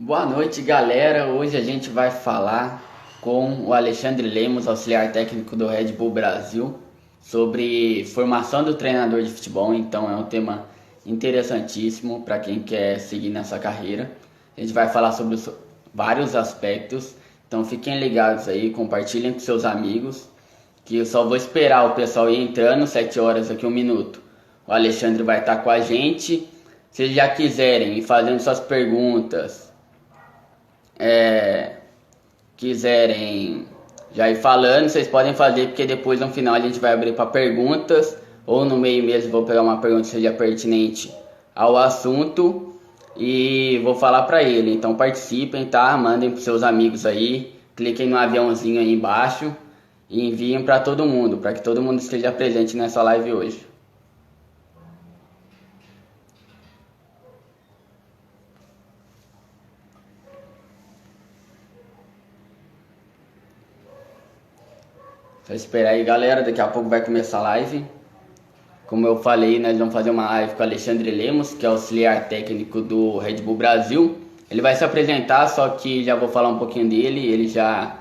Boa noite, galera. Hoje a gente vai falar com o Alexandre Lemos, auxiliar técnico do Red Bull Brasil, sobre formação do treinador de futebol. Então é um tema interessantíssimo para quem quer seguir nessa carreira. A gente vai falar sobre vários aspectos. Então fiquem ligados aí, compartilhem com seus amigos, que eu só vou esperar o pessoal ir entrando, 7 horas aqui, um minuto. O Alexandre vai estar com a gente. Se já quiserem ir fazendo suas perguntas, quiserem já ir falando, vocês podem fazer, porque depois no final a gente vai abrir para perguntas, ou no meio mesmo vou pegar uma pergunta que seja pertinente ao assunto e vou falar para ele. Então participem, tá? Mandem para seus amigos aí, cliquem no aviãozinho aí embaixo e enviem para todo mundo, para que todo mundo esteja presente nessa live hoje. Só esperar aí, galera, daqui a pouco vai começar a live. Como eu falei, nós vamos fazer uma live com o Alexandre Lemos, que é auxiliar técnico do Red Bull Brasil. Ele vai se apresentar, só que já vou falar um pouquinho dele. Ele já.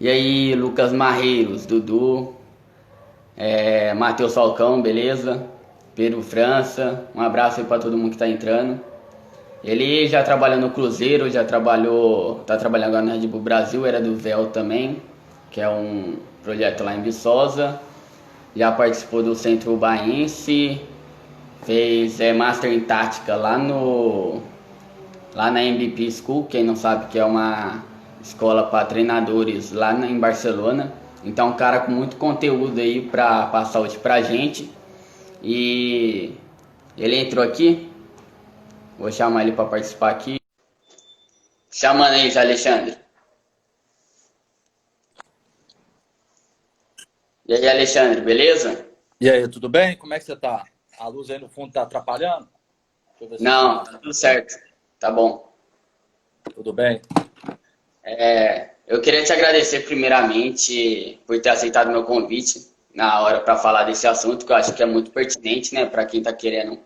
E aí, Lucas Marreiros, Dudu, Matheus Falcão, beleza? Pedro França, um abraço aí para todo mundo que tá entrando. Ele já trabalha no Cruzeiro, tá trabalhando agora no Red Bull Brasil, era do Véu também, que é um projeto lá em Viçosa. Já participou do Centro Ubaense, fez Master em Tática lá na MVP School, quem não sabe que é uma escola para treinadores lá em Barcelona. Então, um cara com muito conteúdo aí para passar hoje pra gente. E ele entrou aqui, vou chamar ele para participar aqui. Chamando aí, Alexandre. E aí, Alexandre, beleza? E aí, tudo bem? Como é que você tá? A luz aí no fundo tá atrapalhando? Deixa eu ver se Não, tá tá tudo certo. Tá bom. tudo bem. Eu queria te agradecer primeiramente por ter aceitado meu convite na hora para falar desse assunto, que eu acho que é muito pertinente, né, para quem está querendo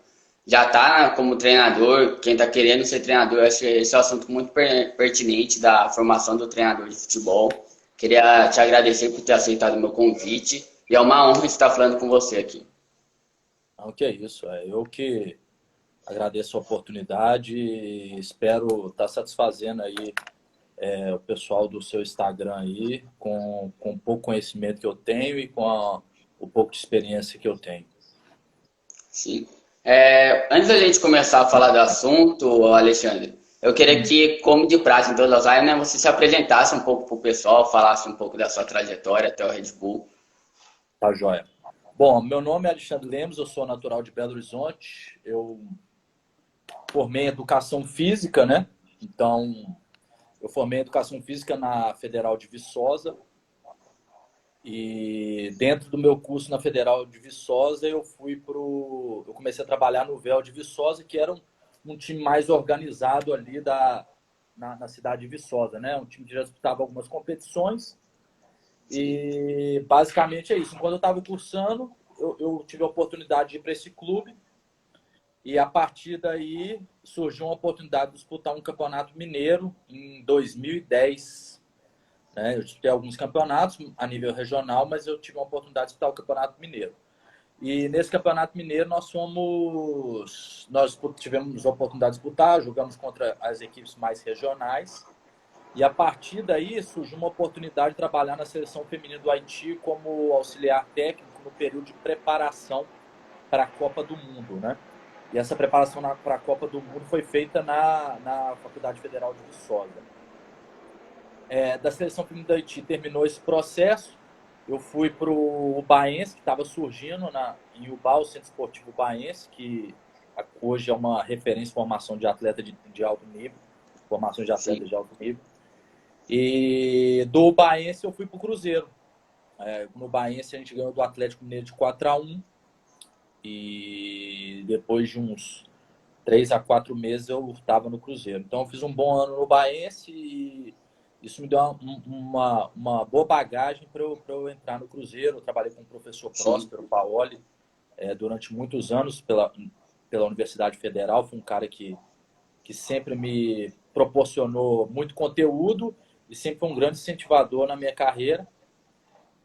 já tá como treinador, quem está querendo ser treinador, eu acho que esse é um assunto muito pertinente da formação do treinador de futebol. Queria te agradecer por ter aceitado meu convite e é uma honra estar falando com você aqui. Não, que é isso. Eu que agradeço a oportunidade e espero estar satisfazendo aí o pessoal do seu Instagram aí com o pouco conhecimento que eu tenho e o pouco de experiência que eu tenho. Sim. Antes da gente começar a falar do assunto, Alexandre, eu queria que, como de praxe em todas as áreas, né, você se apresentasse um pouco para o pessoal, falasse um pouco da sua trajetória até o Red Bull. Tá joia. Bom, meu nome é Alexandre Lemos, eu sou natural de Belo Horizonte. Eu formei em Educação Física, né? Então, eu formei em Educação Física na Federal de Viçosa. E dentro do meu curso na Federal de Viçosa, eu comecei a trabalhar no Véu de Viçosa, que era um time mais organizado ali na cidade de Viçosa, né? Um time que já disputava algumas competições. Sim, E basicamente é isso. Quando eu estava cursando, eu tive a oportunidade de ir para esse clube. E a partir daí surgiu uma oportunidade de disputar um campeonato mineiro em 2010, né? Eu disputei alguns campeonatos a nível regional, mas eu tive a oportunidade de disputar o Campeonato Mineiro. E nesse Campeonato Mineiro nós tivemos a oportunidade de disputar, jogamos contra as equipes mais regionais. E a partir daí surgiu uma oportunidade de trabalhar na seleção feminina do Haiti como auxiliar técnico no período de preparação para a Copa do Mundo, né? E essa preparação para a Copa do Mundo foi feita na Faculdade Federal de Viçosa. Da seleção feminina do Haiti terminou esse processo. Eu fui para o Ubaense, que estava surgindo em Ubá, o Centro Esportivo Ubaense, que hoje é uma referência em formação de atleta de alto nível, formação de sim. atleta de alto nível. E do Ubaense eu fui para o Cruzeiro. No Ubaense a gente ganhou do Atlético Mineiro de 4-1. E depois de uns 3 a 4 meses eu estava no Cruzeiro. Então eu fiz um bom ano no Ubaense e isso me deu uma boa bagagem para eu entrar no Cruzeiro. Eu trabalhei com o professor Sim. Próspero Paoli durante muitos anos pela Universidade Federal. Foi um cara que sempre proporcionou muito conteúdo e sempre foi um grande incentivador na minha carreira.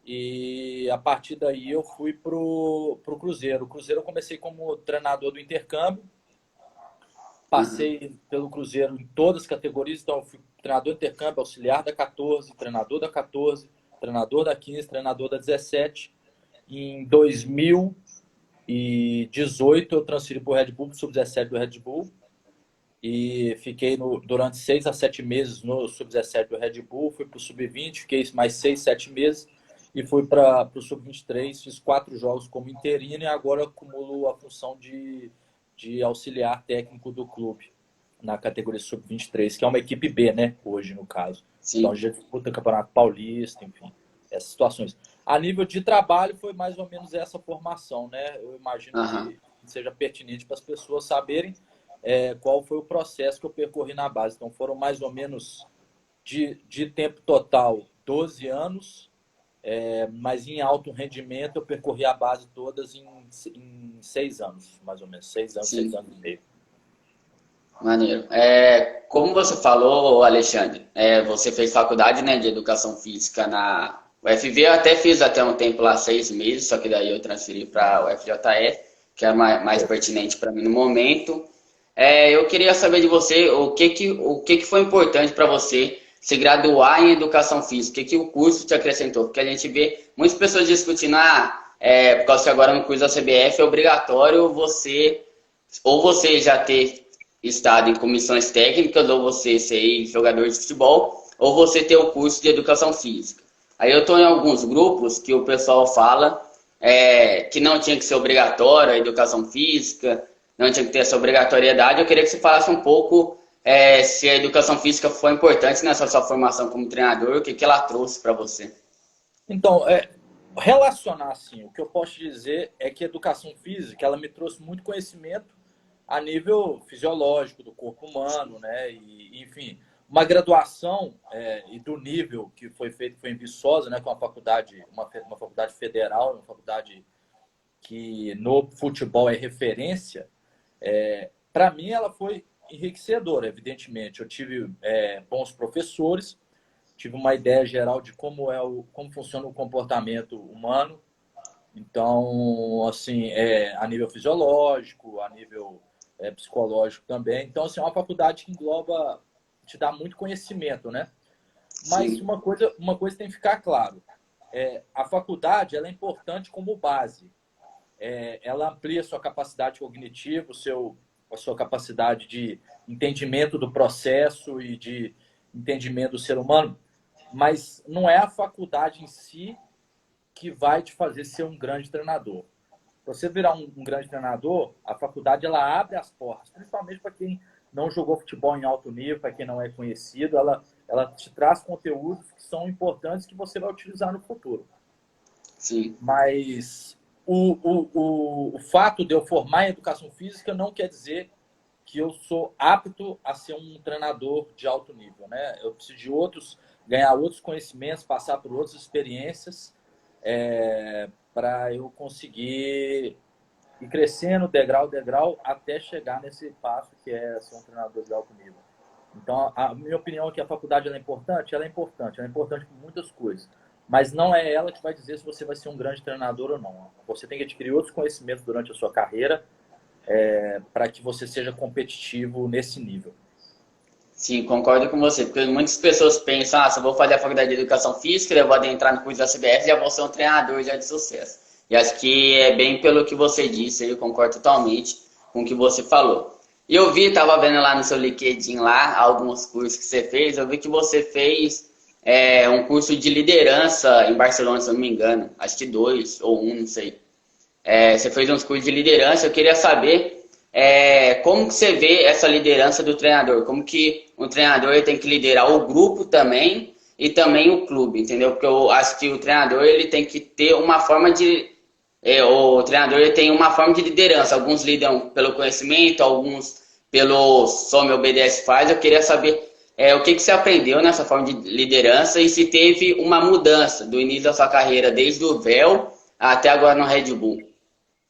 E a partir daí eu fui pro Cruzeiro. O Cruzeiro eu comecei como treinador do intercâmbio, passei pelo Cruzeiro em todas as categorias, então eu fui treinador do intercâmbio, auxiliar da 14, treinador da 14, treinador da 15, treinador da 17. Em 2018 eu transferi para o Red Bull, sub-17 do Red Bull, e fiquei durante 6 a 7 meses no sub-17 do Red Bull, fui para o sub-20, fiquei mais 6, 7 meses, e fui para o sub-23, fiz 4 jogos como interino e agora acumulo a função de auxiliar técnico do clube na categoria sub-23, que é uma equipe B, né, hoje no caso. Sim. Então a gente disputa Campeonato Paulista, enfim, essas situações. A nível de trabalho foi mais ou menos essa formação, né? Eu imagino que seja pertinente para as pessoas saberem qual foi o processo que eu percorri na base. Então foram mais ou menos de tempo total 12 anos, mas em alto rendimento eu percorri a base todas em 6 anos, mais ou menos. 6 anos, 6 anos e meio. Maneiro. Como você falou, Alexandre, você fez faculdade, né, de Educação Física na UFV. Eu até fiz até um tempo lá, 6 meses, só que daí eu transferi para o UFJF, que era mais pertinente para mim no momento. Eu queria saber de você o que foi importante para você se graduar em Educação Física, o que o curso te acrescentou, porque a gente vê muitas pessoas discutindo, por causa que agora no curso da CBF é obrigatório você já ter estado em comissões técnicas, ou você ser jogador de futebol, ou você ter o curso de Educação Física. Aí eu estou em alguns grupos que o pessoal fala que não tinha que ser obrigatório a Educação Física, não tinha que ter essa obrigatoriedade. Eu queria que você falasse um pouco se a Educação Física foi importante nessa sua formação como treinador, o que ela trouxe para você. Então, relacionar assim, o que eu posso dizer é que a Educação Física ela me trouxe muito conhecimento a nível fisiológico do corpo humano, né? E, enfim, uma graduação e do nível que foi feito foi em Viçosa, né? Com uma faculdade federal, uma faculdade que no futebol é referência. Para mim, ela foi enriquecedora, evidentemente. Eu tive bons professores, tive uma ideia geral de como funciona o comportamento humano. Então, assim, a nível fisiológico, a nível psicológico também. Então, assim, é uma faculdade que engloba, te dá muito conhecimento, né? Mas uma coisa tem que ficar claro. A faculdade ela é importante como base. Ela amplia a sua capacidade cognitiva, a sua capacidade de entendimento do processo e de entendimento do ser humano, mas não é a faculdade em si que vai te fazer ser um grande treinador. Para você virar um grande treinador, a faculdade ela abre as portas, principalmente para quem não jogou futebol em alto nível, para quem não é conhecido, ela te traz conteúdos que são importantes que você vai utilizar no futuro. Sim. Mas o fato de eu formar em Educação Física não quer dizer que eu sou apto a ser um treinador de alto nível, né? Eu preciso de ganhar outros conhecimentos, passar por outras experiências para eu conseguir ir crescendo degrau a degrau até chegar nesse passo que é ser um treinador de alto nível. Então, a minha opinião é que a faculdade ela é importante. Ela é importante por muitas coisas. Mas não é ela que vai dizer se você vai ser um grande treinador ou não. Você tem que adquirir outros conhecimentos durante a sua carreira para que você seja competitivo nesse nível. Sim, concordo com você, porque muitas pessoas pensam, se eu vou fazer a faculdade de Educação Física, eu vou adentrar no curso da CBF e já vou ser um treinador já de sucesso. E acho que é bem pelo que você disse, eu concordo totalmente com o que você falou. E eu estava vendo lá no seu LinkedIn lá, alguns cursos que você fez, eu vi que você fez um curso de liderança em Barcelona, se eu não me engano, acho que 2 ou 1, não sei. Você fez uns cursos de liderança, eu queria saber como que você vê essa liderança do treinador, como que o treinador tem que liderar o grupo também e também o clube, entendeu? Porque eu acho que o treinador ele tem que ter uma forma de... o treinador ele tem uma forma de liderança, alguns lideram pelo conhecimento, alguns pelo só me obedece faz. Eu queria saber o que você aprendeu nessa forma de liderança e se teve uma mudança do início da sua carreira, desde o véu até agora no Red Bull.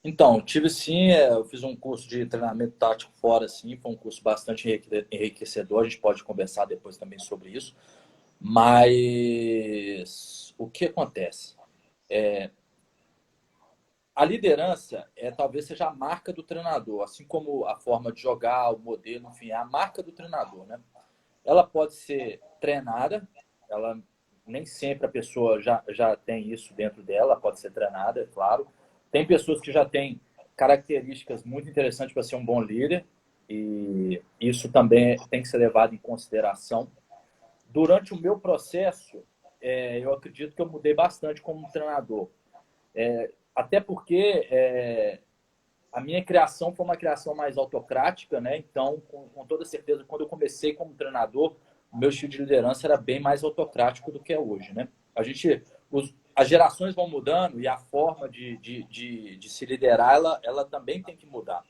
Então, tive sim, eu fiz um curso de treinamento tático fora, sim, foi um curso bastante enriquecedor, a gente pode conversar depois também sobre isso, mas o que acontece? A liderança talvez seja a marca do treinador, assim como a forma de jogar, o modelo, enfim, é a marca do treinador, né? Ela pode ser treinada, ela nem sempre a pessoa já tem isso dentro dela, pode ser treinada, é claro. Tem pessoas que já têm características muito interessantes para ser um bom líder, e isso também tem que ser levado em consideração. Durante o meu processo, eu acredito que eu mudei bastante como treinador. Até porque a minha criação foi uma criação mais autocrática, né? Então, com toda certeza, quando eu comecei como treinador, o meu estilo de liderança era bem mais autocrático do que é hoje, né? As gerações vão mudando e a forma de se liderar, ela também tem que mudar.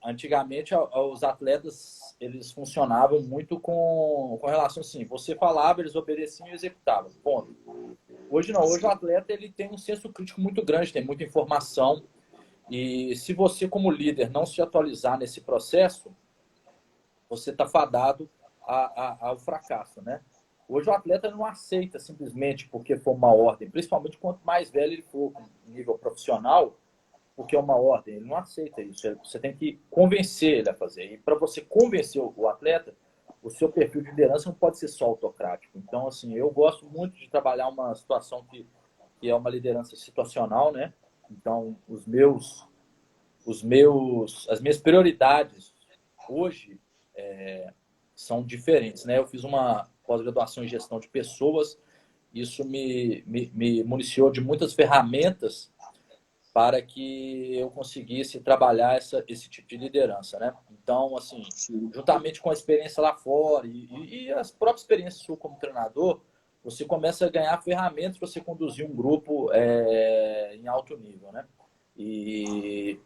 Antigamente, os atletas, eles funcionavam muito com relação assim, você falava, eles obedeciam e executavam, ponto. Hoje não, hoje o atleta ele tem um senso crítico muito grande, tem muita informação, e se você, como líder, não se atualizar nesse processo, você está fadado ao fracasso, né? Hoje o atleta não aceita simplesmente porque for uma ordem, principalmente quanto mais velho ele for, em nível profissional, porque é uma ordem. Ele não aceita isso. Você tem que convencer ele a fazer. E para você convencer o atleta, o seu perfil de liderança não pode ser só autocrático. Então, assim, eu gosto muito de trabalhar uma situação que é uma liderança situacional, né? Então, as minhas prioridades hoje são diferentes, né? Eu fiz uma pós-graduação em gestão de pessoas, isso me municiou de muitas ferramentas para que eu conseguisse trabalhar esse tipo de liderança, né? Então, assim, Sim. juntamente com a experiência lá fora e as próprias experiências sua como treinador, você começa a ganhar ferramentas para você conduzir um grupo em alto nível, né? E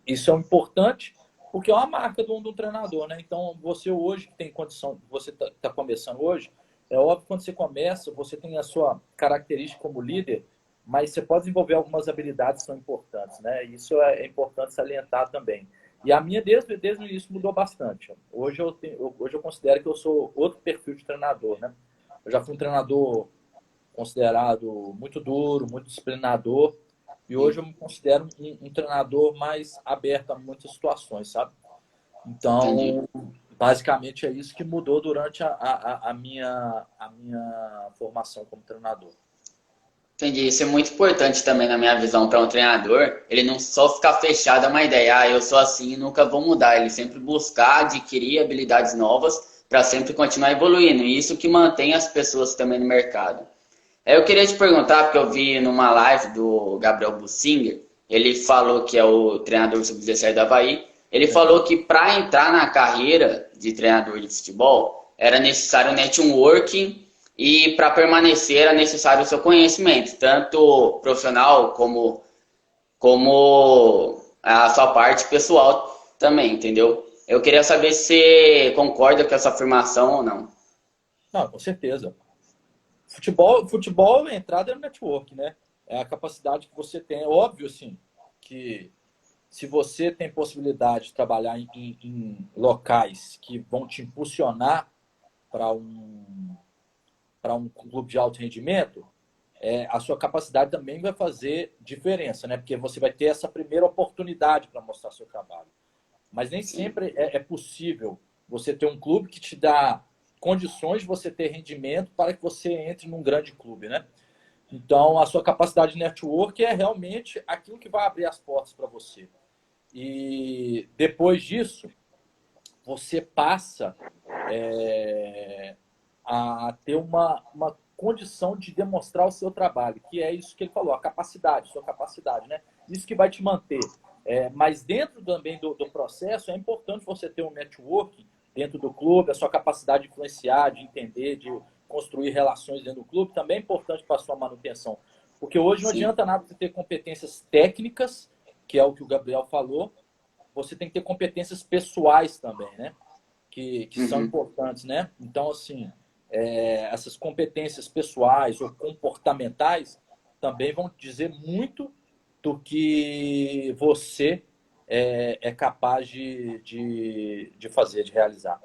isso é importante porque é uma marca do treinador, né? Então, você hoje que tem condição, você está começando hoje, é óbvio que quando você começa, você tem a sua característica como líder, mas você pode desenvolver algumas habilidades que são importantes, né? Isso é importante salientar também. E a minha, desde o início, mudou bastante. Hoje eu considero que eu sou outro perfil de treinador, né? Eu já fui um treinador considerado muito duro, muito disciplinador, e hoje eu me considero um treinador mais aberto a muitas situações, sabe? Entendi. Então, basicamente é isso que mudou durante a minha formação como treinador. Entendi. Isso é muito importante também na minha visão para um treinador. Ele não só ficar fechado a uma ideia, ah, eu sou assim e nunca vou mudar. Ele sempre buscar adquirir habilidades novas para sempre continuar evoluindo. E isso que mantém as pessoas também no mercado. Eu queria te perguntar, porque eu vi numa live do Gabriel Bussinger, ele falou que é o treinador sub-17 do Avaí, ele falou que para entrar na carreira de treinador de futebol era necessário networking e para permanecer era necessário o seu conhecimento, tanto profissional como a sua parte pessoal também, entendeu? Eu queria saber se você concorda com essa afirmação ou não. Não, com certeza. Futebol, a entrada é no network, né? É a capacidade que você tem. É óbvio, assim, que se você tem possibilidade de trabalhar em locais que vão te impulsionar para um clube de alto rendimento, a sua capacidade também vai fazer diferença, né? Porque você vai ter essa primeira oportunidade para mostrar seu trabalho. Mas nem Sim, sempre é possível você ter um clube que te dá condições de você ter rendimento para que você entre num grande clube, né? Então, a sua capacidade de network é realmente aquilo que vai abrir as portas para você. E depois disso, você passa a ter uma condição de demonstrar o seu trabalho, que é isso que ele falou, a capacidade, sua capacidade, né? Isso que vai te manter. Mas dentro também do processo, é importante você ter um networking dentro do clube, a sua capacidade de influenciar, de entender, de construir relações dentro do clube, também é importante para a sua manutenção. Porque hoje não sim. adianta nada você ter competências técnicas, que é o que o Gabriel falou, você tem que ter competências pessoais também, né? Que são Uhum. importantes, né? Então, assim, essas competências pessoais ou comportamentais também vão dizer muito do que você é capaz de fazer, de realizar.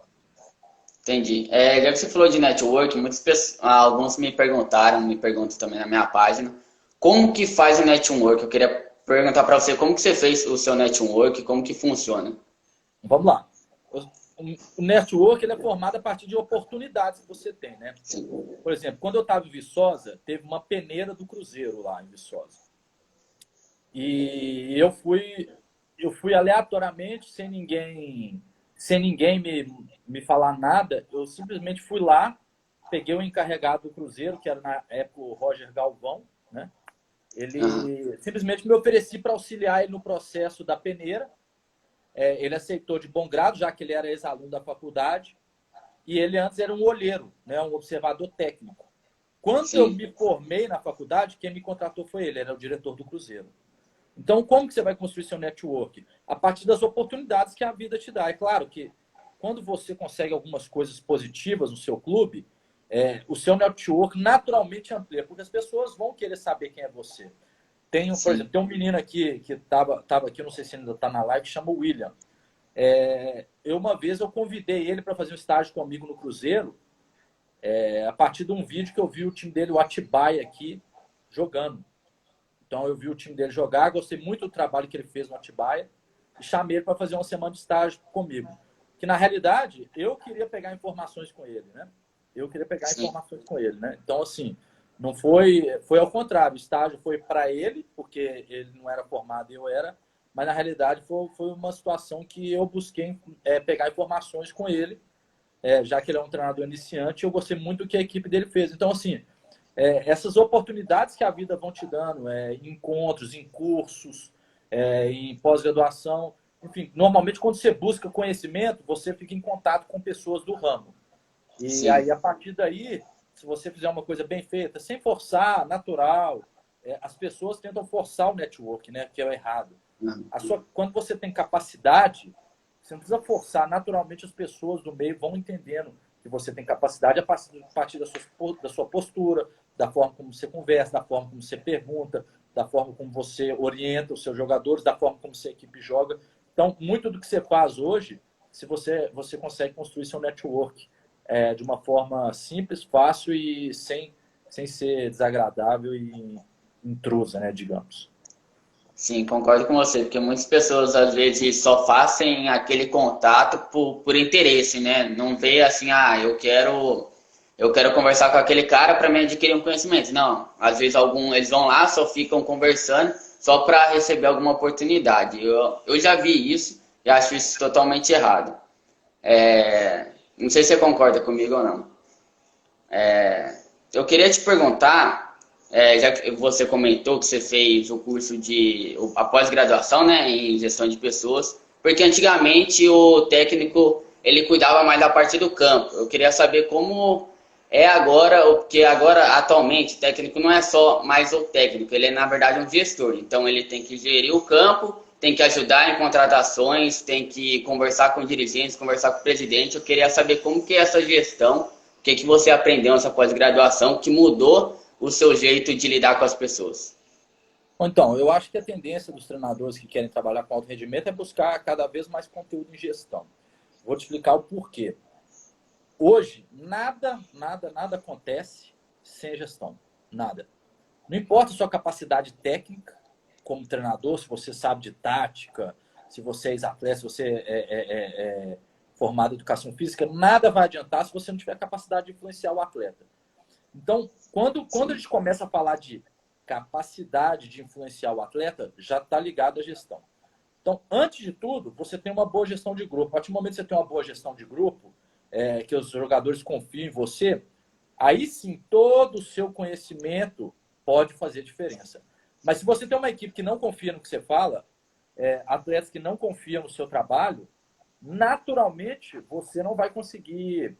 Entendi. Já que você falou de network, muitas pessoas, alguns me perguntaram, me perguntam também na minha página, como que faz o network? Eu queria perguntar para você como que você fez o seu network, como que funciona. Vamos lá. O network ele é formado a partir de oportunidades que você tem, né? Sim. Por exemplo, quando eu estava em Viçosa, teve uma peneira do Cruzeiro lá em Viçosa. E eu fui aleatoriamente, sem ninguém me falar nada, eu simplesmente fui lá, peguei o encarregado do Cruzeiro, que era na época o Roger Galvão, né? Aham. Ele simplesmente me ofereci para auxiliar ele no processo da peneira. Ele aceitou de bom grado, já que ele era ex-aluno da faculdade, e ele antes era um olheiro, né? Um observador técnico. Quando eu Sim. me formei na faculdade, quem me contratou foi ele, era o diretor do Cruzeiro. Então, como que você vai construir seu network? A partir das oportunidades que a vida te dá. É claro que quando você consegue algumas coisas positivas no seu clube, o seu network naturalmente amplia, porque as pessoas vão querer saber quem é você. Por exemplo, Sim. tem um menino aqui que estava aqui, não sei se ainda está na live, que chama William. Uma vez eu convidei ele para fazer um estágio comigo no Cruzeiro, a partir de um vídeo que eu vi o time dele, o Atibaia, aqui, jogando. Então eu vi o time dele jogar, gostei muito do trabalho que ele fez no Atibaia e chamei ele para fazer uma semana de estágio comigo. Que na realidade eu queria pegar informações com ele, né? Eu queria pegar Sim. informações com ele, né? Então assim, não foi ao contrário, o estágio foi para ele, porque ele não era formado e eu era, mas na realidade foi uma situação que eu busquei pegar informações com ele, já que ele é um treinador iniciante, eu gostei muito do que a equipe dele fez. Então assim, essas oportunidades que a vida vão te dando, em encontros, em cursos, em pós-graduação, enfim, normalmente quando você busca conhecimento, você fica em contato com pessoas do ramo. E Sim. aí, a partir daí, se você fizer uma coisa bem feita, sem forçar, natural, as pessoas tentam forçar o network, né, que é o errado. Aham. Quando você tem capacidade, você não precisa forçar, naturalmente as pessoas do meio vão entendendo que você tem capacidade a partir da sua postura, da forma como você conversa, da forma como você pergunta, da forma como você orienta os seus jogadores, da forma como sua equipe joga. Então, muito do que você faz hoje, se você consegue construir seu network de uma forma simples, fácil e sem ser desagradável e intrusa, né, digamos. Sim, concordo com você, porque muitas pessoas às vezes só fazem aquele contato por interesse, né? Não vê assim, eu quero conversar com aquele cara para me adquirir um conhecimento. Não, às vezes eles vão lá, só ficam conversando só para receber alguma oportunidade. Eu já vi isso e acho isso totalmente errado. Não sei se você concorda comigo ou não. Eu queria te perguntar, já que você comentou que você fez o curso a pós-graduação, né, em gestão de pessoas, porque antigamente o técnico ele cuidava mais da parte do campo. Eu queria saber como é agora, porque agora atualmente o técnico não é só mais o técnico, ele é na verdade um gestor. Então ele tem que gerir o campo, tem que ajudar em contratações, tem que conversar com dirigentes, conversar com o presidente. Eu queria saber como que é essa gestão, o que você aprendeu nessa pós-graduação que mudou o seu jeito de lidar com as pessoas. Então, eu acho que a tendência dos treinadores que querem trabalhar com alto rendimento é buscar cada vez mais conteúdo em gestão. Vou te explicar o porquê. Hoje, nada acontece sem gestão. Nada. Não importa a sua capacidade técnica como treinador, se você sabe de tática, se você é ex-atleta, se você é formado em educação física, nada vai adiantar se você não tiver capacidade de influenciar o atleta. Então, quando a gente começa a falar de capacidade de influenciar o atleta, já está ligado à gestão. Então, antes de tudo, você tem uma boa gestão de grupo. A partir do momento que você tem uma boa gestão de grupo, que os jogadores confiam em você, aí sim todo o seu conhecimento pode fazer diferença. Mas se você tem uma equipe que não confia no que você fala, atletas que não confiam no seu trabalho, naturalmente você não vai conseguir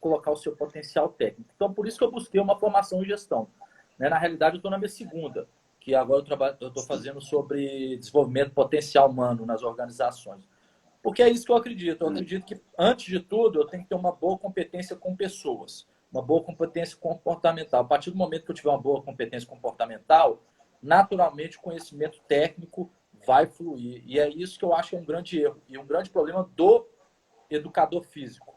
colocar o seu potencial técnico. Então, por isso que eu busquei uma formação em gestão. Né? Na realidade, eu estou na minha segunda, que agora eu estou fazendo sobre desenvolvimento potencial humano nas organizações. Porque é isso que eu acredito. Eu acredito que, antes de tudo, eu tenho que ter uma boa competência com pessoas, uma boa competência comportamental. A partir do momento que eu tiver uma boa competência comportamental, naturalmente o conhecimento técnico vai fluir. E é isso que eu acho que é um grande erro e um grande problema do educador físico,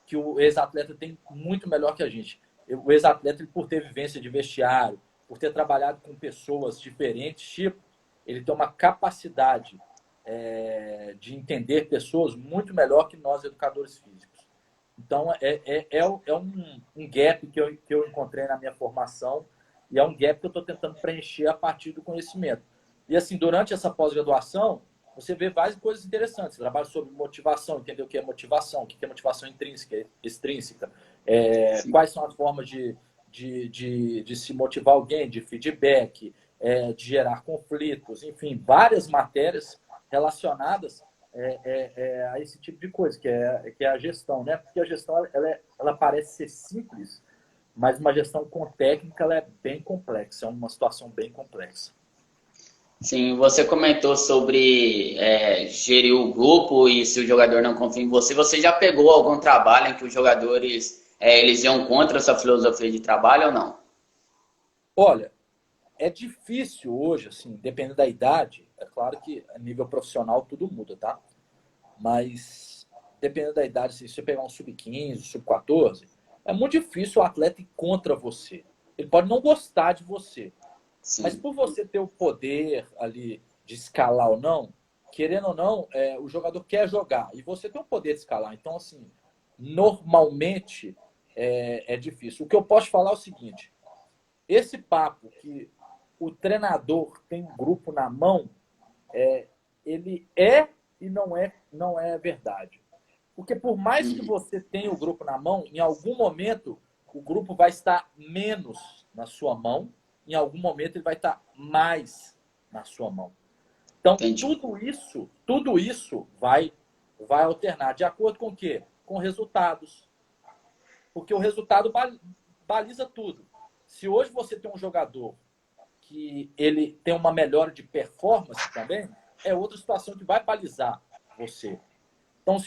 que o ex-atleta tem muito melhor que a gente. O ex-atleta, por ter vivência de vestiário, por ter trabalhado com pessoas diferentes, tipo, ele tem uma capacidade de entender pessoas muito melhor que nós, educadores físicos. Então, é um gap que eu encontrei na minha formação e é um gap que eu estou tentando preencher a partir do conhecimento. E, assim, durante essa pós-graduação, você vê várias coisas interessantes. Você trabalha sobre motivação, entender o que é motivação, o que é motivação intrínseca, extrínseca, quais são as formas de se motivar alguém, de feedback, de gerar conflitos, enfim, várias matérias relacionadas a esse tipo de coisa, que é a gestão, né? Porque a gestão ela parece ser simples, mas uma gestão com técnica ela é bem complexa, é uma situação bem complexa. Sim, você comentou sobre gerir o grupo e se o jogador não confia em você. Você já pegou algum trabalho em que os jogadores eles iam contra essa filosofia de trabalho ou não? Olha, é difícil hoje, assim, dependendo da idade. É claro que a nível profissional tudo muda, tá? Mas dependendo da idade, se você pegar um sub-15, sub-14, é muito difícil o atleta ir contra você. Ele pode não gostar de você, mas Sim, por você ter o poder ali de escalar ou não, querendo ou não, o jogador quer jogar e você tem o poder de escalar. Então, assim, normalmente é difícil. O que eu posso falar é o seguinte: esse papo que o treinador tem um grupo na mão, ele e não é verdade. Porque por mais que você tenha o grupo na mão, em algum momento o grupo vai estar menos na sua mão, em algum momento ele vai estar mais na sua mão. Então, entendi. tudo isso vai alternar. De acordo com o quê? Com resultados. Porque o resultado baliza tudo. Se hoje você tem um jogador que ele tem uma melhora de performance também, é outra situação que vai balizar você. Então,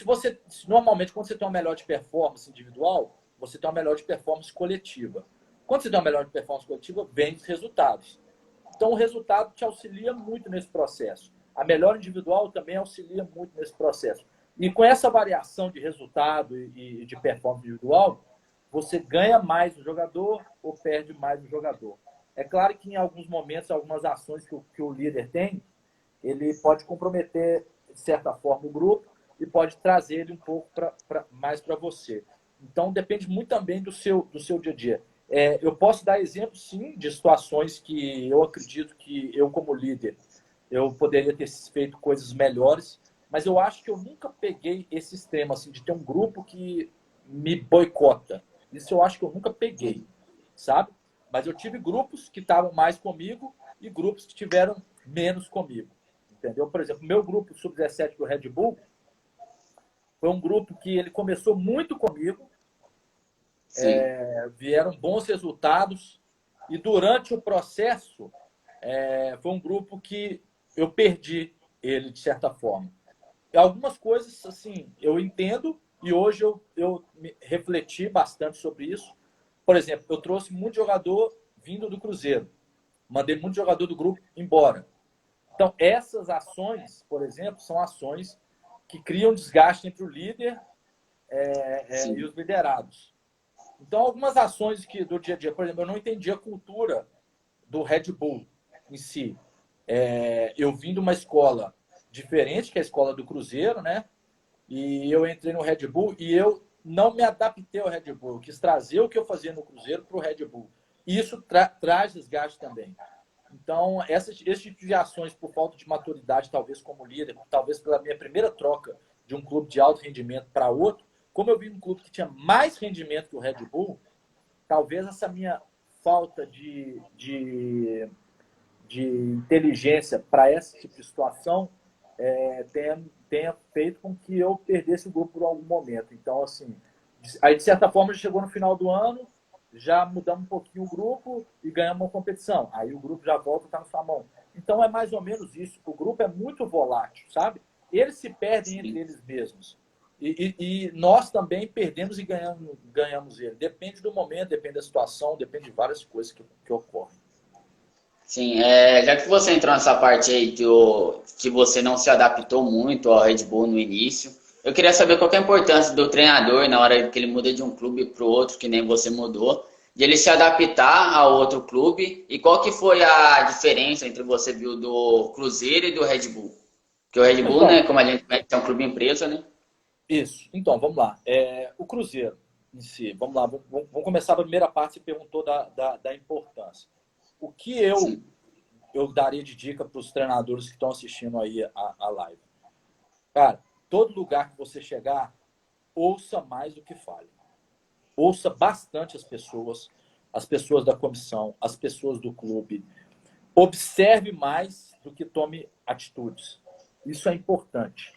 normalmente, quando você tem uma melhor de performance individual, você tem uma melhor de performance coletiva. Quando você tem uma melhor de performance coletiva, vem os resultados. Então, o resultado te auxilia muito nesse processo. A melhora individual também auxilia muito nesse processo. E com essa variação de resultado e de performance individual, você ganha mais o jogador ou perde mais o jogador. É claro que em alguns momentos, algumas ações que o líder tem, ele pode comprometer, de certa forma, o grupo e pode trazer ele um pouco mais para você. Então, depende muito também do seu dia a dia. Eu posso dar exemplos, sim, de situações que eu acredito que eu, como líder, eu poderia ter feito coisas melhores, mas eu acho que eu nunca peguei esse extremo, assim, de ter um grupo que me boicota. Isso eu acho que eu nunca peguei, sabe? Mas eu tive grupos que estavam mais comigo e grupos que tiveram menos comigo. Entendeu? Por exemplo, meu grupo sub-17 do Red Bull foi um grupo que ele começou muito comigo, Sim, vieram bons resultados e durante o processo foi um grupo que eu perdi ele de certa forma. E algumas coisas assim eu entendo e hoje eu refleti bastante sobre isso. Por exemplo, eu trouxe muito jogador vindo do Cruzeiro, mandei muito jogador do grupo embora. Então, essas ações, por exemplo, são ações que criam desgaste entre o líder e sim, os liderados. Então, algumas ações do dia a dia, por exemplo, eu não entendi a cultura do Red Bull em si. Eu vim de uma escola diferente, que é a escola do Cruzeiro, né? E eu entrei no Red Bull e eu não me adaptei ao Red Bull. Eu quis trazer o que eu fazia no Cruzeiro para o Red Bull. E isso traz desgaste também. Então, esse tipo de ações, por falta de maturidade, talvez como líder, talvez pela minha primeira troca de um clube de alto rendimento para outro, como eu vi um clube que tinha mais rendimento que o Red Bull, talvez essa minha falta de inteligência para esse tipo de situação tenha feito com que eu perdesse o grupo por algum momento. Então, assim, aí de certa forma já chegou no final do ano, já mudamos um pouquinho o grupo e ganhamos uma competição. Aí o grupo já volta a estar na sua mão. Então é mais ou menos isso. O grupo é muito volátil, sabe? Eles se perdem entre sim. eles mesmos. E nós também perdemos e ganhamos ele. Depende do momento, depende da situação, depende de várias coisas que ocorrem. Sim, já que você entrou nessa parte aí que você não se adaptou muito ao Red Bull no início, eu queria saber qual que é a importância do treinador na hora que ele muda de um clube para o outro, que nem você mudou, de ele se adaptar ao outro clube, e qual que foi a diferença entre você viu do Cruzeiro e do Red Bull? Porque o Red Bull, né, Então, como a gente conhece, é um clube empresa, né? isso. Então, vamos lá. O Cruzeiro em si, vamos lá, vamos começar a primeira parte. Você perguntou da importância. O que Sim, eu daria de dica para os treinadores que estão assistindo aí a live? Cara, todo lugar que você chegar, ouça mais do que fale. Ouça bastante as pessoas da comissão, as pessoas do clube. Observe mais do que tome atitudes. Isso é importante.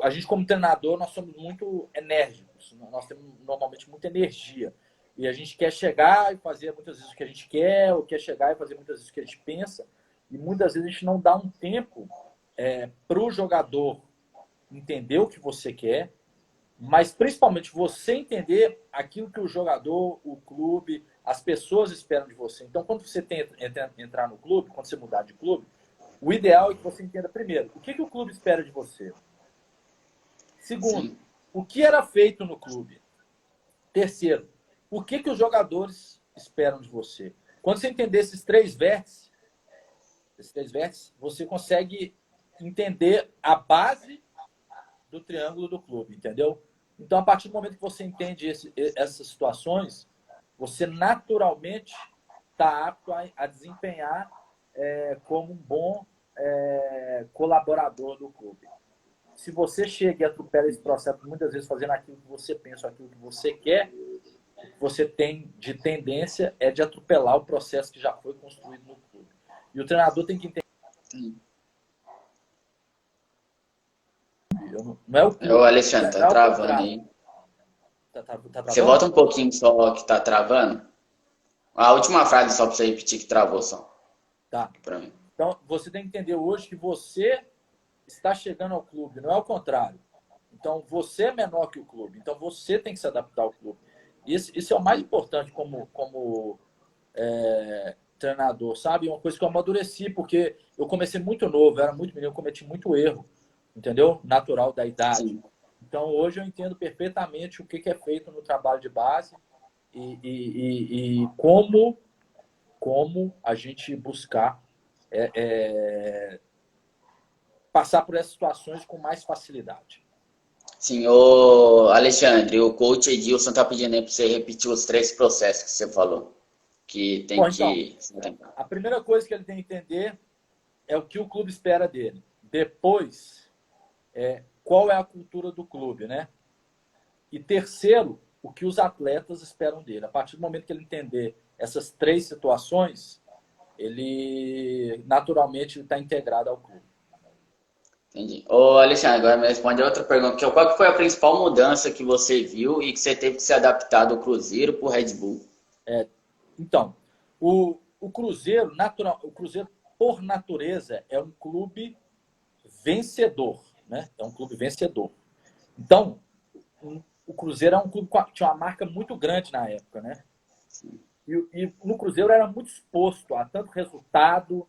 A gente, como treinador, nós somos muito enérgicos. Nós temos normalmente muita energia. E a gente quer chegar e fazer muitas vezes o que a gente quer, ou quer chegar e fazer muitas vezes o que a gente pensa. E muitas vezes a gente não dá um tempo para o jogador entender o que você quer, mas principalmente você entender aquilo que o jogador, o clube, as pessoas esperam de você. Então, quando você entrar no clube, quando você mudar de clube, o ideal é que você entenda primeiro o que o clube espera de você. Segundo, sim, o que era feito no clube. Terceiro, o que os jogadores esperam de você. Quando você entender esses três vértices, você consegue entender a base do triângulo do clube, entendeu? Então, a partir do momento que você entende essas situações, você naturalmente está apto a desempenhar como um bom colaborador do clube. Se você chega e atropela esse processo, muitas vezes fazendo aquilo que você pensa, aquilo que você quer, o que você tem de tendência é de atropelar o processo que já foi construído no clube. E o treinador tem que entender. sim. Não é o O clube, Alexandre, tá é o travando contrário. aí. Tá Você travando? volta um pouquinho só que tá travando. A última frase só pra você repetir que travou só. Tá. Pra mim. Então, você tem que entender hoje que você está chegando ao clube, não é o contrário. Então, você é menor que o clube. Então, você tem que se adaptar ao clube. Isso é o mais Sim, importante como treinador, sabe? Uma coisa que eu amadureci, porque eu comecei muito novo, eu era muito menino, eu cometi muito erro, entendeu? Natural da idade. sim. Então, hoje eu entendo perfeitamente o que é feito no trabalho de base e como a gente buscar passar por essas situações com mais facilidade. Sim, ô Alexandre, o coach Edilson tá pedindo aí pra você repetir os três processos que você falou. Que tem Bom, então, que. a primeira coisa que ele tem que entender é o que o clube espera dele. Depois, qual é a cultura do clube, né? E terceiro, o que os atletas esperam dele. A partir do momento que ele entender essas três situações, ele naturalmente está integrado ao clube. Entendi. Ô Alexandre, agora me responde a outra pergunta, que é qual que foi a principal mudança que você viu e que você teve que se adaptar do Cruzeiro pro Red Bull? Então, o Cruzeiro, o Cruzeiro, por natureza, é um clube vencedor, né? É um clube vencedor. Então, o Cruzeiro é um clube que tinha uma marca muito grande na época, né? E no Cruzeiro era muito exposto a tanto resultado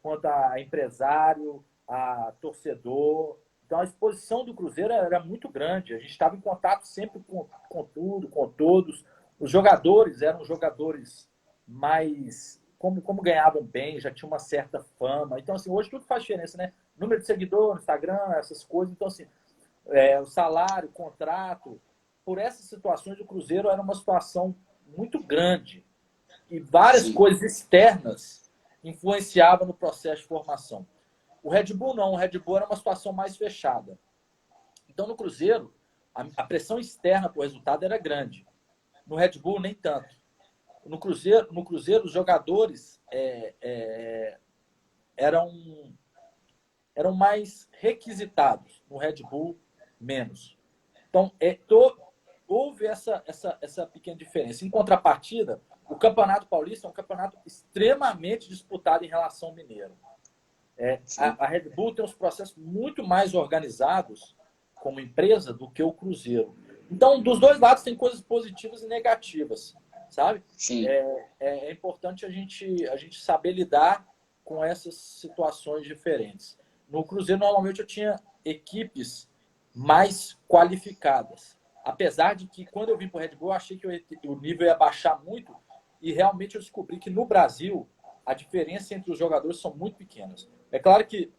quanto a empresário, a torcedor. Então a exposição do Cruzeiro era muito grande. A gente estava em contato sempre com tudo, com todos. Os jogadores eram jogadores mais como ganhavam bem, já tinha uma certa fama. Então, assim, hoje tudo faz diferença, né? Número de seguidor no Instagram, essas coisas. Então, assim, o salário, o contrato. Por essas situações, o Cruzeiro era uma situação muito grande. E várias Sim, coisas externas influenciavam no processo de formação. O Red Bull não. O Red Bull era uma situação mais fechada. Então, no Cruzeiro, a pressão externa para o resultado era grande. No Red Bull, nem tanto. No Cruzeiro os jogadores eram mais requisitados. No Red Bull, menos. Então, houve essa pequena diferença. Em contrapartida, o Campeonato Paulista é um campeonato extremamente disputado em relação ao Mineiro. sim, A Red Bull tem uns processos muito mais organizados como empresa do que o Cruzeiro. Então, dos dois lados tem coisas positivas e negativas. sabe? Sim, É importante a gente saber lidar com essas situações diferentes. No Cruzeiro, normalmente, eu tinha equipes mais qualificadas. Apesar de que, quando eu vim para o Red Bull, eu achei que o nível ia baixar muito. E realmente eu descobri que no Brasil, a diferença entre os jogadores são muito pequenas. É claro que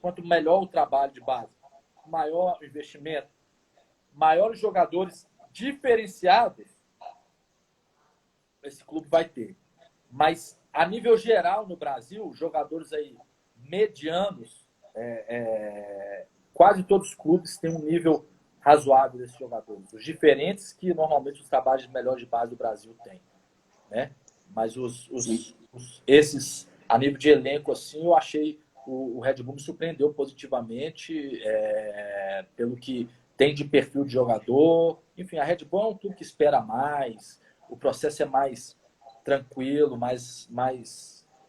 quanto melhor o trabalho de base, maior o investimento, maiores jogadores diferenciados esse clube vai ter. Mas, a nível geral, no Brasil, jogadores aí medianos, quase todos os clubes têm um nível razoável desses jogadores. Os diferentes que, normalmente, os trabalhos melhores de base do Brasil têm. Né? Mas sim, esses, a nível de elenco, assim, eu achei o Red Bull me surpreendeu positivamente pelo que tem de perfil de jogador. Enfim, a Red Bull é um clube que espera mais, o processo é mais tranquilo,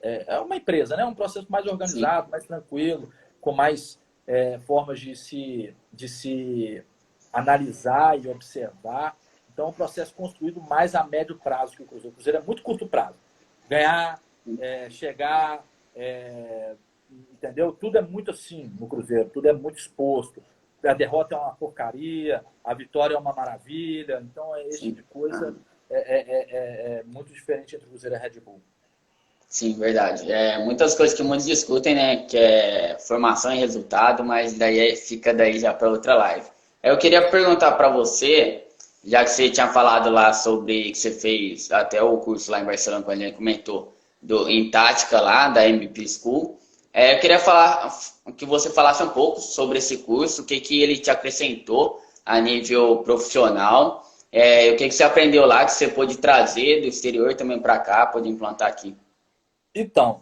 é uma empresa, né? Um processo mais sim, organizado, mais tranquilo, com mais formas de se analisar e observar. Então, é um processo construído mais a médio prazo que o Cruzeiro. O Cruzeiro é muito curto prazo. Ganhar, chegar, entendeu? Tudo é muito assim no Cruzeiro, tudo é muito exposto. A derrota é uma porcaria, a vitória é uma maravilha. Então, esse tipo sim. de coisa Aham. é muito diferente entre o Cruzeiro e a Red Bull. Sim, verdade. Muitas coisas que muitos discutem, né? Que é formação e resultado, mas daí fica daí já para outra live. Eu queria perguntar para você, já que você tinha falado lá sobre que você fez até o curso lá em Barcelona, quando a gente comentou, em tática lá, da MP School. Eu queria falar que você falasse um pouco sobre esse curso, o que, que ele te acrescentou a nível profissional, o que, que você aprendeu lá que você pôde trazer do exterior também para cá, pôde implantar aqui. Então,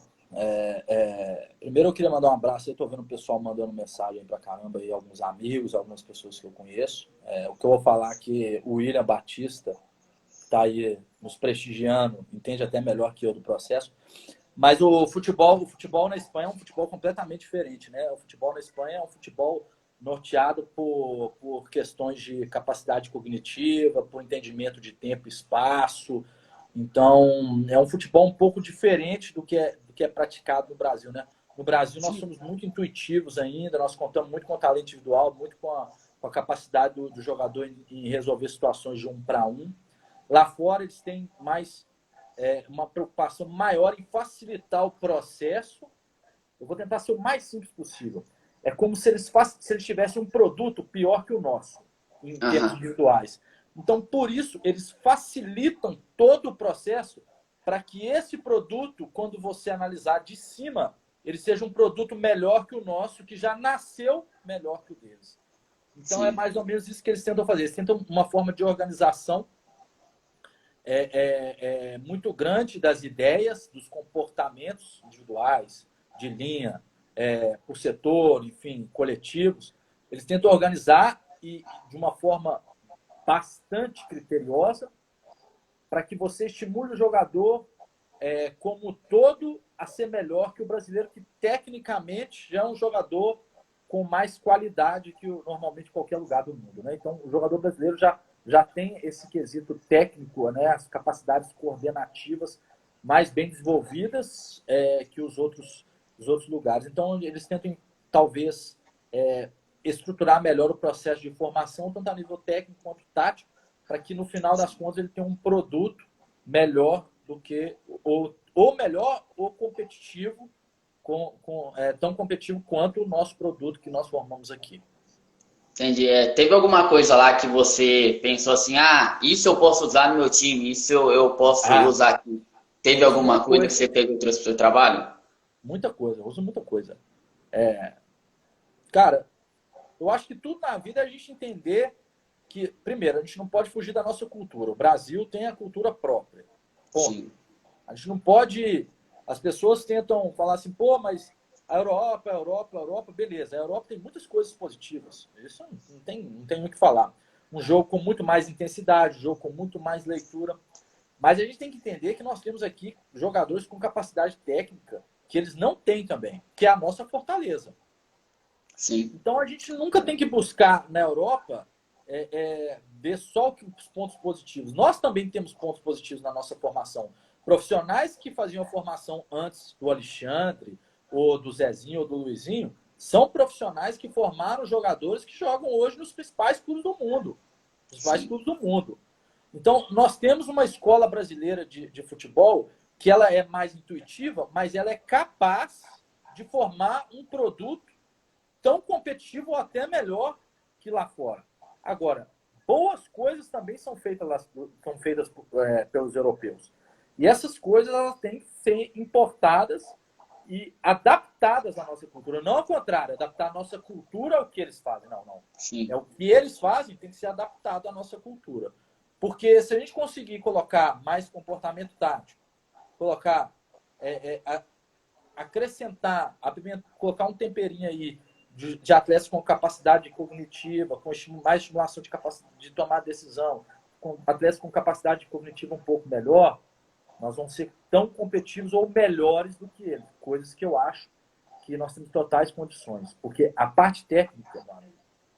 primeiro eu queria mandar um abraço. Eu estou vendo o pessoal mandando mensagem aí pra caramba, aí, alguns amigos, algumas pessoas que eu conheço. O que eu vou falar é que o William Batista está aí nos prestigiando, entende até melhor que eu do processo. Mas o futebol na Espanha é um futebol completamente diferente, né? O futebol na Espanha é um futebol norteado por questões de capacidade cognitiva, por entendimento de tempo e espaço. Então, é um futebol um pouco diferente do que é praticado no Brasil, né? No Brasil, nós Sim, somos muito intuitivos ainda, nós contamos muito com o talento individual, muito com a capacidade do jogador em resolver situações de 1 para 1. Lá fora, eles têm mais uma preocupação maior em facilitar o processo. Eu vou tentar ser o mais simples possível. É como se eles tivessem um produto pior que o nosso, em termos aham, individuais. Então, por isso, eles facilitam todo o processo para que esse produto, quando você analisar de cima, ele seja um produto melhor que o nosso, que já nasceu melhor que o deles. Então, é sim, mais ou menos isso que eles tentam fazer. Eles tentam uma forma de organização muito grande das ideias, dos comportamentos individuais, de linha, por setor, enfim, coletivos. Eles tentam organizar e de uma forma bastante criteriosa para que você estimule o jogador como todo a ser melhor que o brasileiro, que tecnicamente já é um jogador com mais qualidade que normalmente qualquer lugar do mundo. Né? Então, o jogador brasileiro já tem esse quesito técnico, né? As capacidades coordenativas mais bem desenvolvidas que os outros lugares. Então, eles tentam, talvez, estruturar melhor o processo de formação, tanto a nível técnico quanto tático, para que, no final das contas, ele tenha um produto melhor do que, ou melhor, ou competitivo, tão competitivo quanto o nosso produto que nós formamos aqui. entendi. Teve alguma coisa lá que você pensou assim, ah, isso eu posso usar no meu time, isso eu posso Ah, usar aqui. eu Teve uso muita alguma coisa que coisa, você pegou e trouxe para o seu trabalho? muita coisa, eu uso muita coisa. Cara, eu acho que tudo na vida é a gente entender que, primeiro, a gente não pode fugir da nossa cultura. O Brasil tem a cultura própria. Ponto. Sim, A gente não pode. As pessoas tentam falar assim, pô, mas a Europa, beleza. A Europa tem muitas coisas positivas. Isso não tem o que falar. Um jogo com muito mais intensidade, um jogo com muito mais leitura. Mas a gente tem que entender que nós temos aqui jogadores com capacidade técnica que eles não têm também, que é a nossa fortaleza. sim, Então a gente nunca tem que buscar na Europa ver só os pontos positivos. Nós também temos pontos positivos na nossa formação. Profissionais que faziam formação antes do Alexandre, ou do Zezinho, ou do Luizinho, são profissionais que formaram jogadores que jogam hoje nos principais clubes do mundo. Os principais clubes do mundo. Então, nós temos uma escola brasileira de futebol que ela é mais intuitiva, mas ela é capaz de formar um produto tão competitivo ou até melhor que lá fora. Agora, boas coisas também são feitas pelos europeus. E essas coisas elas têm que ser importadas e adaptadas à nossa cultura. Não ao contrário, adaptar a nossa cultura ao que eles fazem. Não. Sim. É o que eles fazem tem que ser adaptado à nossa cultura. Porque se a gente conseguir colocar mais comportamento tático, colocar, acrescentar, colocar um temperinho aí de atletas com capacidade cognitiva, com mais estimulação de tomar decisão, com atletas com capacidade cognitiva um pouco melhor, nós vamos ser tão competitivos ou melhores do que eles. Coisas que eu acho que nós temos totais condições. Porque a parte técnica, mano,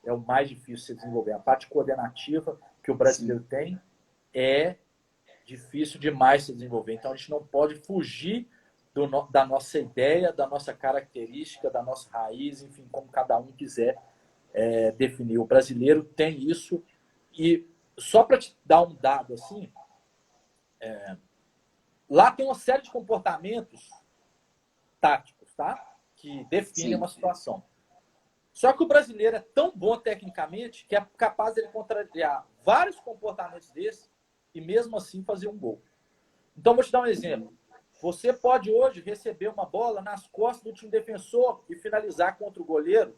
é o mais difícil de se desenvolver. A parte coordenativa que o brasileiro tem é difícil demais de se desenvolver. Então, a gente não pode fugir da nossa ideia, da nossa característica, da nossa raiz, enfim, como cada um quiser definir. O brasileiro tem isso. E só para te dar um dado assim, lá tem uma série de comportamentos táticos, tá? Que definem uma situação. Só que o brasileiro é tão bom tecnicamente que é capaz de ele contrariar vários comportamentos desses e mesmo assim fazer um gol. Então, vou te dar um exemplo. Você pode hoje receber uma bola nas costas do time defensor e finalizar contra o goleiro,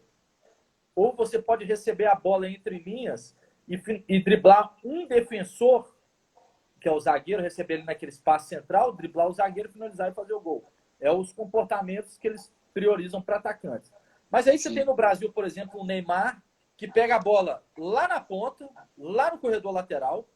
ou você pode receber a bola entre linhas e driblar um defensor, que é o zagueiro, receber ele naquele espaço central, driblar o zagueiro, finalizar e fazer o gol. É os comportamentos que eles priorizam para atacantes. Mas aí você tem no Brasil, por exemplo, o Neymar, que pega a bola lá na ponta, lá no corredor lateral,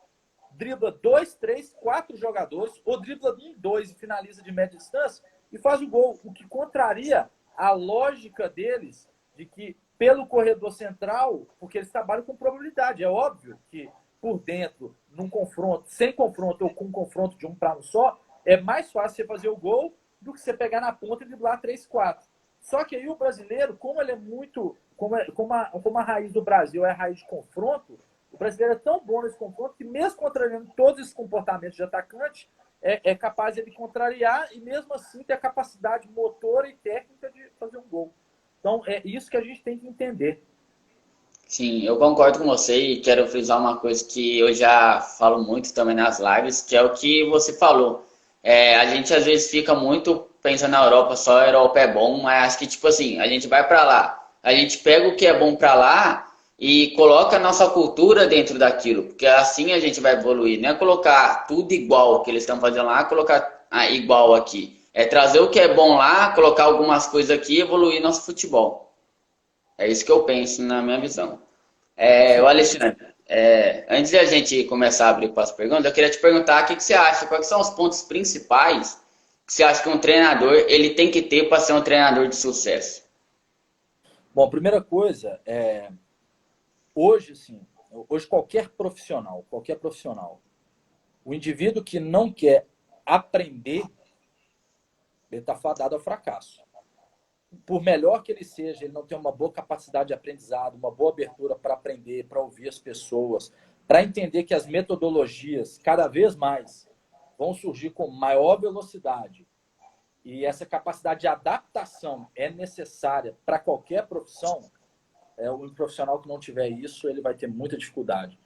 dribla 2, 3, 4 jogadores, ou dribla 1, 2 e finaliza de média distância e faz o gol. O que contraria a lógica deles de que pelo corredor central, porque eles trabalham com probabilidade. É óbvio que por dentro, num confronto, sem confronto ou com confronto de um para um só, é mais fácil você fazer o gol do que você pegar na ponta e driblar 3, 4. Só que aí o brasileiro, como ele é muito... Como a raiz do Brasil é a raiz de confronto, o brasileiro é tão bom nesse confronto que mesmo contrariando todos esses comportamentos de atacante, é capaz de ele contrariar e mesmo assim ter a capacidade motora e técnica de fazer um gol. Então, é isso que a gente tem que entender. Sim, eu concordo com você e quero frisar uma coisa que eu já falo muito também nas lives, que é o que você falou. A gente às vezes fica muito pensando na Europa, só a Europa é bom, mas acho que tipo assim, a gente vai para lá, a gente pega o que é bom para lá e coloca a nossa cultura dentro daquilo, porque assim a gente vai evoluir, não é colocar tudo igual que eles estão fazendo lá, colocar igual aqui. É trazer o que é bom lá, colocar algumas coisas aqui e evoluir nosso futebol. É isso que eu penso na minha visão. O Alexandre, antes de a gente começar a abrir para as perguntas, eu queria te perguntar o que você acha, quais são os pontos principais que você acha que um treinador ele tem que ter para ser um treinador de sucesso? Bom, primeira coisa, hoje qualquer profissional, o indivíduo que não quer aprender, ele está fadado ao fracasso. Por melhor que ele seja, ele não tem uma boa capacidade de aprendizado, uma boa abertura para aprender, para ouvir as pessoas, para entender que as metodologias cada vez mais vão surgir com maior velocidade e essa capacidade de adaptação é necessária para qualquer profissão. Um profissional que não tiver isso, ele vai ter muita dificuldade.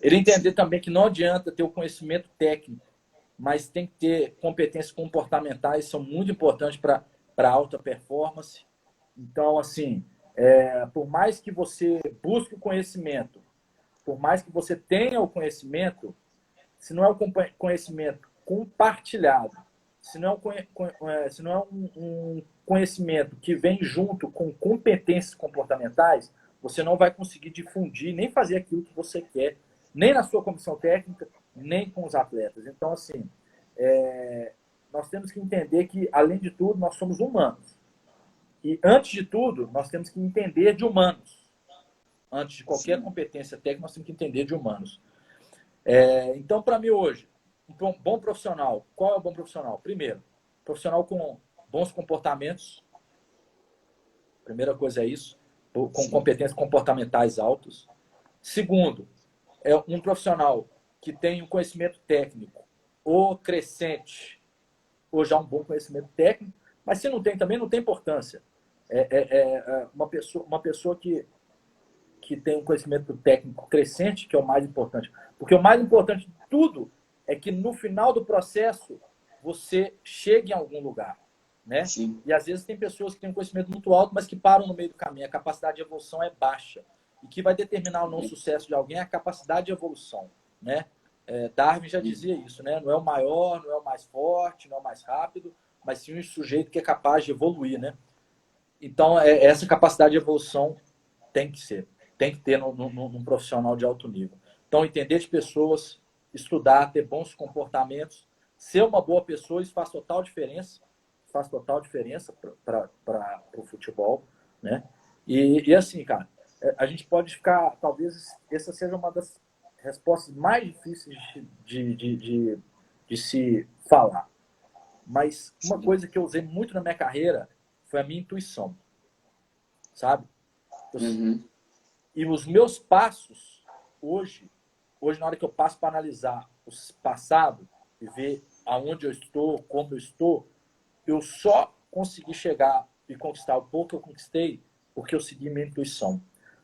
Ele entender também que não adianta ter o conhecimento técnico, mas tem que ter competências comportamentais, são muito importantes para alta performance. Então, assim, por mais que você busque o conhecimento, por mais que você tenha o conhecimento, se não é um conhecimento compartilhado, se não é um conhecimento que vem junto com competências comportamentais, você não vai conseguir difundir, nem fazer aquilo que você quer, nem na sua comissão técnica, nem com os atletas. Então, assim, nós temos que entender que, além de tudo, nós somos humanos. E, antes de tudo, nós temos que entender de humanos. Antes de qualquer competência técnica, nós temos que entender de humanos. Então, para mim hoje, um bom profissional, qual é o bom profissional? Primeiro, profissional com bons comportamentos. Primeira coisa é isso, com competências comportamentais altas. Segundo, é um profissional que tem um conhecimento técnico ou crescente, ou já um bom conhecimento técnico, mas se não tem também, não tem importância. Uma pessoa que tem um conhecimento técnico crescente, que é o mais importante. Porque o mais importante de tudo é que no final do processo você chegue em algum lugar. Né? Sim. E às vezes tem pessoas que têm um conhecimento muito alto, mas que param no meio do caminho. A capacidade de evolução é baixa. E que vai determinar o não sucesso de alguém é a capacidade de evolução. Né? Darwin já dizia isso, né? Não é o maior, não é o mais forte, não é o mais rápido, mas sim um sujeito que é capaz de evoluir. Né? Então, essa capacidade de evolução tem que ter num profissional de alto nível. Então, entender de pessoas, estudar, ter bons comportamentos, ser uma boa pessoa, isso faz total diferença. Faz total diferença para o futebol, né? E assim, cara, a gente pode ficar, talvez essa seja uma das respostas mais difíceis de se falar. Mas uma coisa que eu usei muito na minha carreira foi a minha intuição, sabe? E os meus passos, hoje na hora que eu passo para analisar o passado e ver aonde eu estou, como eu estou, eu só consegui chegar e conquistar o pouco que eu conquistei porque eu segui minha intuição.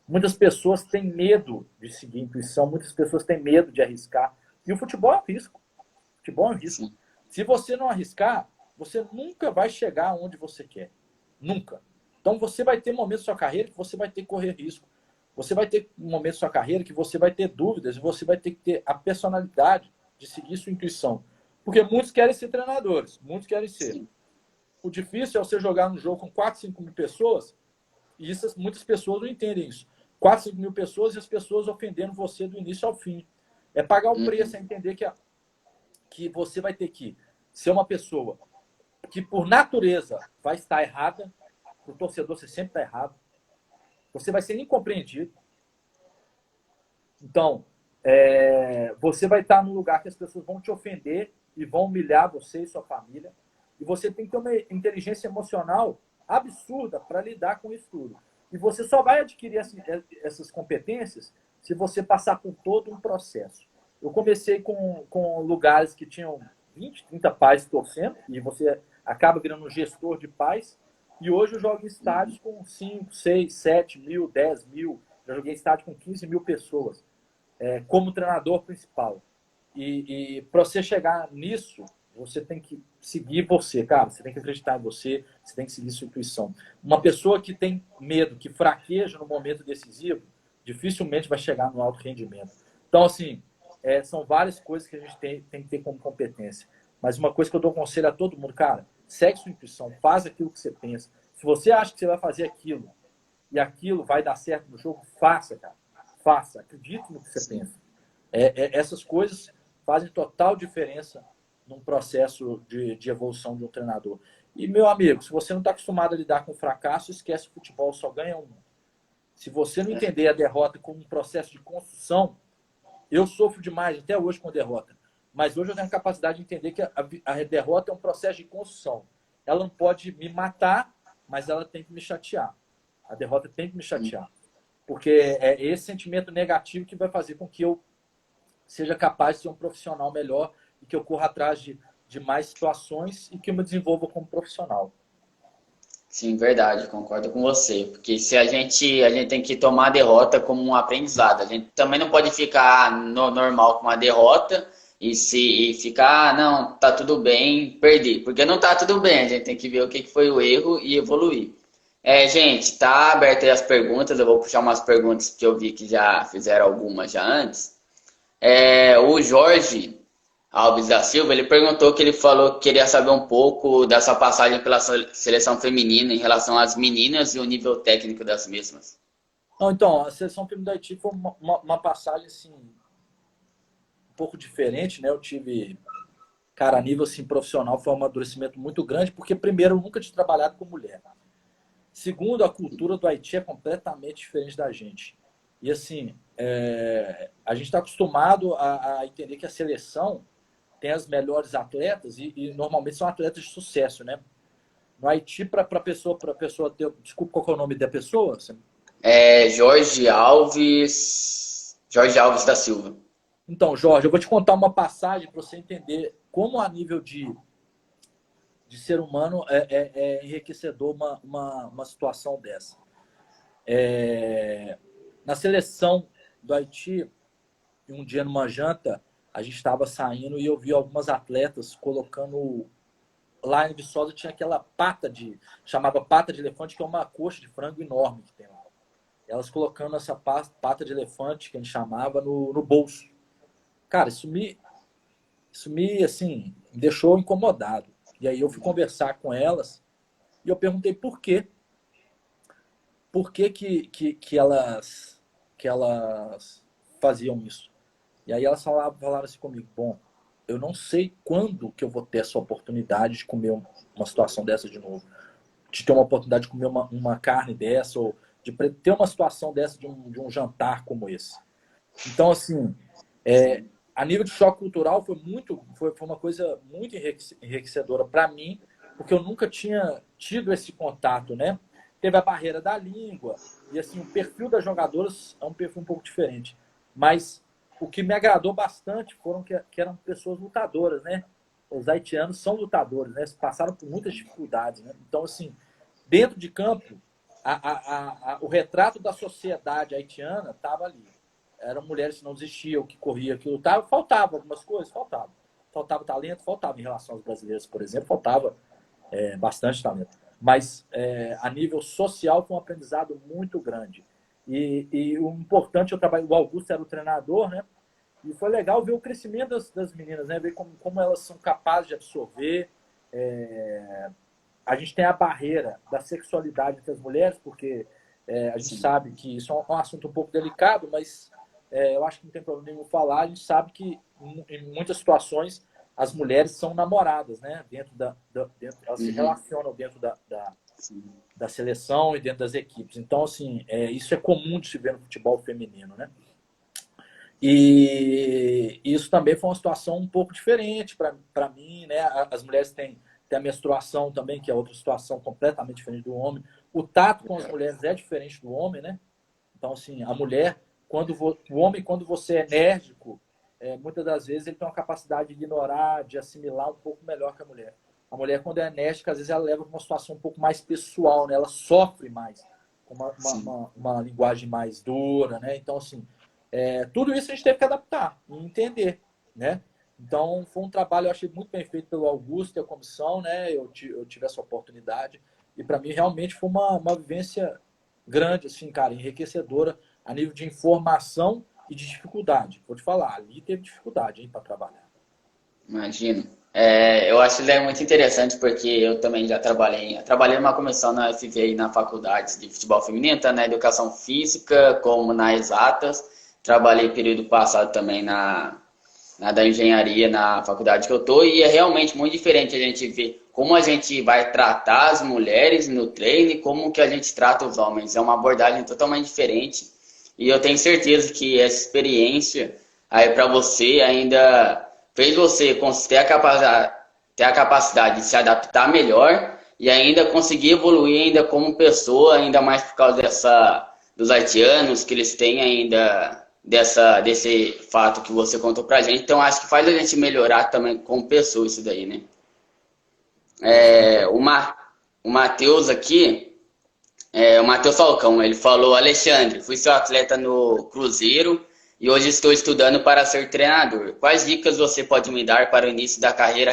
Muitas pessoas têm medo de seguir a intuição, muitas pessoas têm medo de arriscar. E o futebol é um risco. O futebol é um risco. Sim. Se você não arriscar, você nunca vai chegar onde você quer. Nunca. Então você vai ter momentos da sua carreira que você vai ter que correr risco. Você vai ter momentos da sua carreira que você vai ter dúvidas e você vai ter que ter a personalidade de seguir sua intuição. Porque muitos querem ser treinadores, muitos querem ser. Sim. O difícil é você jogar no jogo com 4, 5 mil pessoas e muitas pessoas não entendem isso. 4, 5 mil pessoas e as pessoas ofendendo você do início ao fim. É pagar o preço, é entender que você vai ter que ser uma pessoa que, por natureza, vai estar errada. Para o torcedor, você sempre está errado. Você vai ser incompreendido. Então, você vai estar num lugar que as pessoas vão te ofender e vão humilhar você e sua família. E você tem que ter uma inteligência emocional absurda para lidar com isso tudo. E você só vai adquirir essas competências se você passar por todo um processo. Eu comecei com lugares que tinham 20, 30 pais torcendo, e você acaba virando um gestor de pais. E hoje eu jogo em estádios com 5, 6, 7 mil, 10 mil. Já joguei em estádio com 15 mil pessoas, como treinador principal. E para você chegar nisso, você tem que seguir você, cara. Você tem que acreditar em você, você tem que seguir sua intuição. Uma pessoa que tem medo, que fraqueja no momento decisivo, dificilmente vai chegar no alto rendimento. Então, assim, são várias coisas que a gente tem que ter como competência. Mas uma coisa que eu dou conselho a todo mundo, cara, segue sua intuição, faz aquilo que você pensa. Se você acha que você vai fazer aquilo e aquilo vai dar certo no jogo, faça, cara. Faça, acredite no que você pensa. Essas coisas fazem total diferença num processo de evolução de um treinador. E, meu amigo, se você não está acostumado a lidar com fracasso, esquece o futebol, só ganha um. Se você não entender a derrota como um processo de construção, eu sofro demais até hoje com derrota. Mas hoje eu tenho a capacidade de entender que a derrota é um processo de construção. Ela não pode me matar, mas ela tem que me chatear. A derrota tem que me chatear. Porque é esse sentimento negativo que vai fazer com que eu seja capaz de ser um profissional melhor e que eu corra atrás de mais situações e que eu me desenvolva como profissional. Sim, verdade, concordo com você. Porque se a gente tem que tomar a derrota como um aprendizado. A gente também não pode ficar normal com uma derrota e ficar, não, tá tudo bem, perder. Porque não tá tudo bem, a gente tem que ver o que foi o erro e evoluir. Gente, tá aberto aí as perguntas, eu vou puxar umas perguntas que eu vi que já fizeram algumas já antes. O Jorge Alves da Silva, ele perguntou que ele falou que queria saber um pouco da sua passagem pela seleção feminina em relação às meninas e o nível técnico das mesmas. Não, então, a seleção feminina do Haiti foi uma passagem assim, um pouco diferente, né? Eu tive, cara, a nível assim, profissional, foi um amadurecimento muito grande, porque primeiro, eu nunca tinha trabalhado com mulher. Segundo, a cultura do Haiti é completamente diferente da gente. E assim, a gente está acostumado a entender que a seleção tem as melhores atletas e normalmente são atletas de sucesso, né? No Haiti, para a pessoa ter. Desculpa, qual que é o nome da pessoa? Jorge Alves da Silva. Então, Jorge, eu vou te contar uma passagem para você entender como a nível de ser humano é enriquecedor uma situação dessa. Na seleção do Haiti, um dia numa janta, a gente estava saindo e eu vi algumas atletas colocando. Lá em Viçosa tinha aquela chamava pata de elefante, que é uma coxa de frango enorme que tem lá. Elas colocando essa pata de elefante, que a gente chamava, no bolso. Cara, assim, me deixou incomodado. E aí eu fui conversar com elas e eu perguntei por quê. Por que elas faziam isso? E aí elas falaram assim comigo, bom, eu não sei quando que eu vou ter essa oportunidade de comer uma situação dessa de novo. De ter uma oportunidade de comer uma carne dessa, ou de ter uma situação dessa de um jantar como esse. Então, assim, a nível de choque cultural foi uma coisa muito enriquecedora para mim, porque eu nunca tinha tido esse contato, né? Teve a barreira da língua, e assim, o perfil das jogadoras é um perfil um pouco diferente. Mas o que me agradou bastante foram que eram pessoas lutadoras, né? Os haitianos são lutadores, né? Passaram por muitas dificuldades, né? Então, assim, dentro de campo, o retrato da sociedade haitiana estava ali. Eram mulheres que não desistiam, que corriam, que lutavam. Faltava algumas coisas, faltava. Faltava talento, faltava em relação aos brasileiros, por exemplo, faltava bastante talento. Mas a nível social foi um aprendizado muito grande. E o importante, o Augusto era o treinador, né? E foi legal ver o crescimento das meninas, né? Ver como elas são capazes de absorver. A gente tem a barreira da sexualidade entre as mulheres, porque a gente sabe que isso é um assunto um pouco delicado, mas eu acho que não tem problema nenhum falar. A gente sabe que em muitas situações as mulheres são namoradas, né? Elas se relacionam dentro da seleção e dentro das equipes. Então, assim, isso é comum de se ver no futebol feminino, né? E isso também foi uma situação um pouco diferente para mim, né? As mulheres têm a menstruação também, que é outra situação completamente diferente do homem. O tato com as mulheres é diferente do homem, né? Então, assim, a mulher, o homem, quando você é enérgico, muitas das vezes ele tem uma capacidade de ignorar, de assimilar um pouco melhor que a mulher. A mulher, quando é enérgica, às vezes ela leva para uma situação um pouco mais pessoal, né? Ela sofre mais, com uma linguagem mais dura, né? Então, assim, tudo isso a gente teve que adaptar e entender, né? Então, foi um trabalho, eu achei muito bem feito pelo Augusto e a comissão, né? Eu tive essa oportunidade e, para mim, realmente foi uma vivência grande, assim, cara, enriquecedora a nível de informação e de dificuldade. Vou te falar, ali teve dificuldade, hein, para trabalhar. Imagino. Eu acho ele muito interessante porque eu também já trabalhei numa comissão na UFV na faculdade de futebol feminino, tá na educação física, como na exatas. Trabalhei período passado também na da engenharia na faculdade que eu tô e é realmente muito diferente a gente ver como a gente vai tratar as mulheres no treino e como que a gente trata os homens. É uma abordagem totalmente diferente e eu tenho certeza que essa experiência aí para você ainda fez você ter a capacidade de se adaptar melhor e ainda conseguir evoluir ainda como pessoa, ainda mais por causa dos haitianos, que eles têm ainda desse fato que você contou pra gente. Então acho que faz a gente melhorar também como pessoa isso daí, né? O Matheus aqui, o Matheus Falcão, ele falou: Alexandre, fui seu atleta no Cruzeiro e hoje estou estudando para ser treinador. Quais dicas você pode me dar para o início da carreira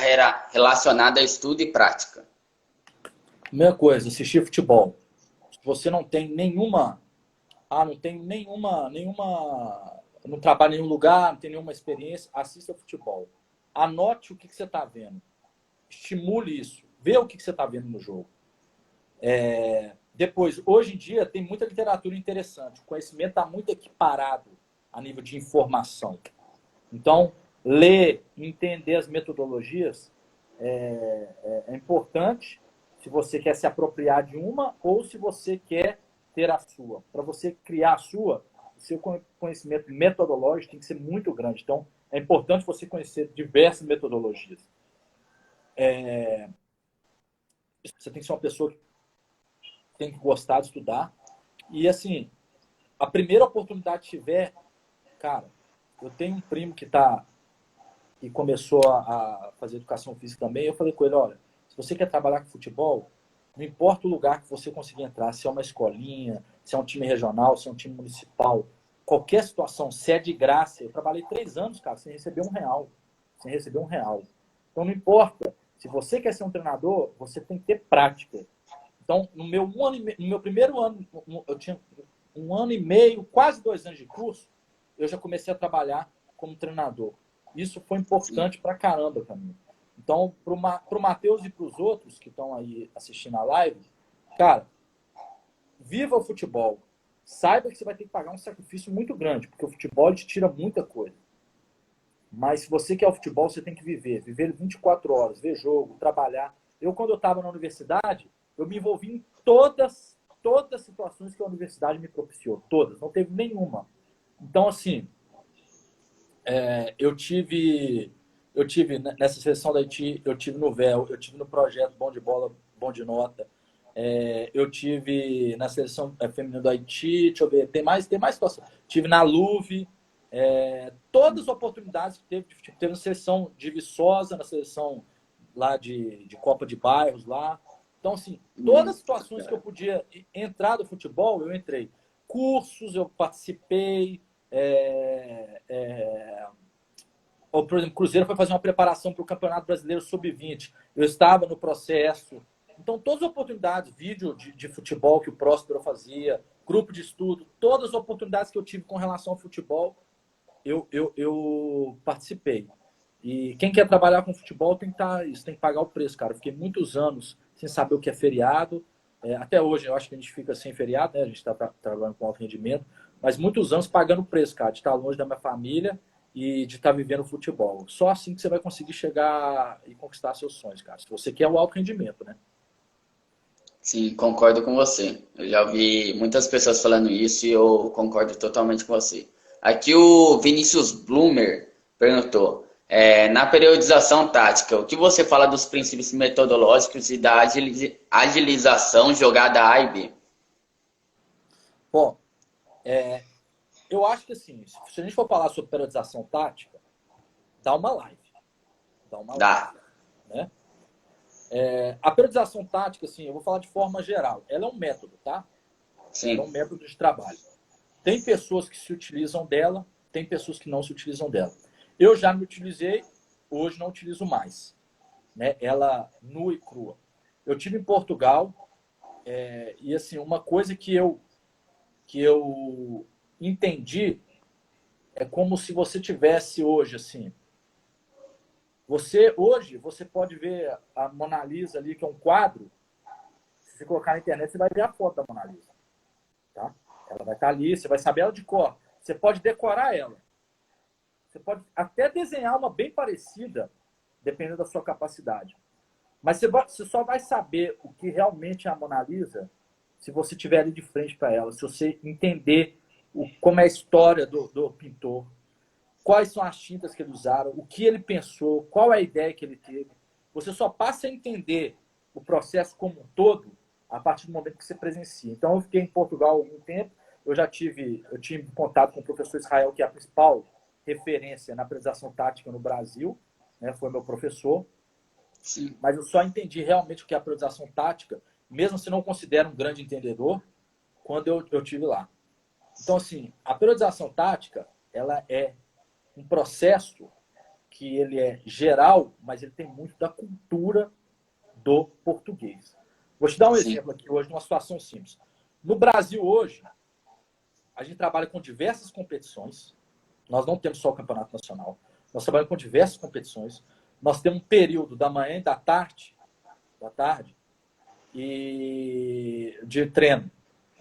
relacionada a estudo e prática? Primeira coisa, assistir futebol. Se você não tem nenhuma. Não tem nenhuma. Não trabalha em nenhum lugar, não tem nenhuma experiência, assista futebol. Anote o que você está vendo. Estimule isso. Vê o que você está vendo no jogo. Depois, hoje em dia, tem muita literatura interessante. O conhecimento está muito equiparado a nível de informação. Então, ler, entender as metodologias é importante se você quer se apropriar de uma ou se você quer ter a sua. Para você criar a sua, o seu conhecimento metodológico tem que ser muito grande. Então, é importante você conhecer diversas metodologias. Você tem que ser uma pessoa que tem que gostar de estudar. E, assim, a primeira oportunidade que tiver, cara, eu tenho um primo que começou a fazer educação física também. Eu falei com ele, olha, se você quer trabalhar com futebol, não importa o lugar que você conseguir entrar, se é uma escolinha, se é um time regional, se é um time municipal, qualquer situação, se é de graça. Eu trabalhei 3 anos, cara, sem receber R$ 1. Sem receber R$ 1. Então, não importa. Se você quer ser um treinador, você tem que ter prática. Então, no meu primeiro ano, eu tinha 1 ano e meio, quase 2 anos de curso, eu já comecei a trabalhar como treinador. Isso foi importante pra caramba pra mim. Então, pro Matheus e pros outros que estão aí assistindo a live, cara, viva o futebol. Saiba que você vai ter que pagar um sacrifício muito grande, porque o futebol te tira muita coisa. Mas se você quer o futebol, você tem que viver. Viver 24 horas, ver jogo, trabalhar. Quando eu estava na universidade, eu me envolvi em todas as situações que a universidade me propiciou. Todas. Não teve nenhuma. Então, assim, eu tive nessa seleção da Haiti, eu tive no VEL, eu tive no projeto Bom de Bola, Bom de Nota, eu tive na seleção feminina do Haiti, deixa eu ver, tem mais situação. Tive na Luve, todas as oportunidades que teve na seleção de Viçosa, na seleção lá de Copa de Bairros lá. Então, assim, todas as situações que eu podia entrar do futebol, eu entrei. Cursos, eu participei. Ou, por exemplo, o Cruzeiro foi fazer uma preparação para o Campeonato Brasileiro Sub-20. Eu estava no processo. Então, todas as oportunidades, vídeo de futebol que o Próspero fazia, grupo de estudo, todas as oportunidades que eu tive com relação ao futebol, eu participei. E quem quer trabalhar com futebol tem que pagar o preço, cara. Eu fiquei muitos anos sem saber o que é feriado. Até hoje, eu acho que a gente fica sem feriado, né? A gente está trabalhando com alto rendimento. Mas muitos anos pagando o preço, cara, de estar longe da minha família e de estar vivendo futebol. Só assim que você vai conseguir chegar e conquistar seus sonhos, cara. Se você quer o alto rendimento, né? Sim, concordo com você. Eu já ouvi muitas pessoas falando isso e eu concordo totalmente com você. Aqui o Vinícius Blumer perguntou, na periodização tática, o que você fala dos princípios metodológicos e da agilização jogada A e B? Bom, eu acho que assim, se a gente for falar sobre periodização tática, dá uma live. Dá. Né? A periodização tática, assim, eu vou falar de forma geral. Ela é um método, tá? Sim. Ela é um método de trabalho. Tem pessoas que se utilizam dela, tem pessoas que não se utilizam dela. Eu já me utilizei, hoje não utilizo mais. Né? Ela nua e crua. Eu tive em Portugal, e assim, uma coisa que eu entendi é como se você tivesse hoje, assim, hoje, você pode ver a Mona Lisa ali, que é um quadro. Se você colocar na internet, você vai ver a foto da Mona Lisa. Tá? Ela vai estar ali, você vai saber ela de cor. Você pode decorar ela. Você pode até desenhar uma bem parecida, dependendo da sua capacidade. Mas você só vai saber o que realmente é a Mona Lisa se você estiver ali de frente para ela, se você entender como é a história do pintor, quais são as tintas que ele usaram, o que ele pensou, qual é a ideia que ele teve. Você só passa a entender o processo como um todo a partir do momento que você presencia. Então, eu fiquei em Portugal há algum tempo, eu tive contato com o professor Israel, que é a principal referência na periodização tática no Brasil, né? Foi meu professor. Sim. Mas eu só entendi realmente o que é a periodização tática, mesmo se não considero um grande entendedor, quando eu tive lá. Então, assim, a periodização tática, ela é um processo que ele é geral, mas ele tem muito da cultura do português. Vou te dar um exemplo aqui hoje, numa situação simples. No Brasil hoje, a gente trabalha com diversas competições. Nós não temos só o campeonato nacional. Nós trabalhamos com diversas competições. Nós temos um período da manhã e da tarde e de treino.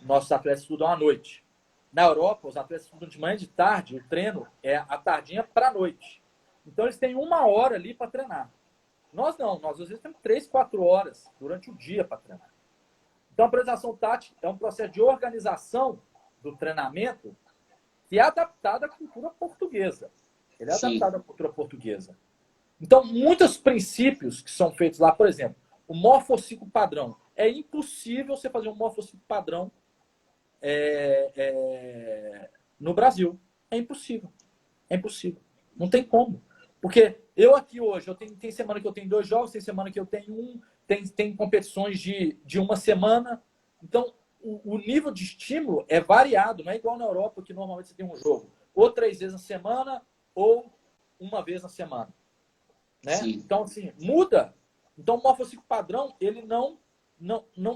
Nossos atletas estudam à noite. Na Europa, os atletas estudam de manhã e de tarde. O treino é a tardinha para a noite. Então, eles têm 1 hora ali para treinar. Nós não. Nós, às vezes, temos 3, 4 horas durante o dia para treinar. Então, a periodização tática é um processo de organização do treinamento que é adaptado à cultura portuguesa. Ele é Sim, adaptado à cultura portuguesa. Então, muitos princípios que são feitos lá, por exemplo, o morfociclo padrão. É impossível você fazer um morfociclo padrão no Brasil. É impossível. É impossível. Não tem como. Porque eu aqui hoje, tem semana que eu tenho 2 jogos, tem semana que eu tenho um, tem competições de uma semana. Então, o nível de estímulo é variado. Não é igual na Europa, que normalmente você tem um jogo ou 3 vezes na semana ou uma vez na semana. Né? sim, Então, assim, muda. Então, o morfociclo padrão, ele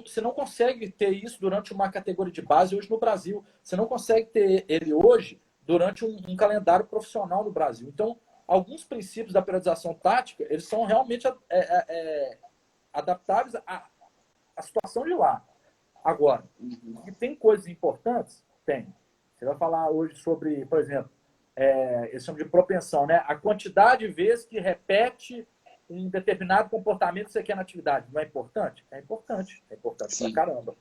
você não consegue ter isso durante uma categoria de base hoje no Brasil. Você não consegue ter ele hoje durante um calendário profissional no Brasil. Então, alguns princípios da periodização tática, eles são realmente adaptáveis à situação de lá. Agora, que tem coisas importantes? Tem. Você vai falar hoje sobre, por exemplo, eles chamam de propensão, né? A quantidade de vezes que repete um determinado comportamento que você quer na atividade. Não é importante? É importante. É importante pra sim, caramba.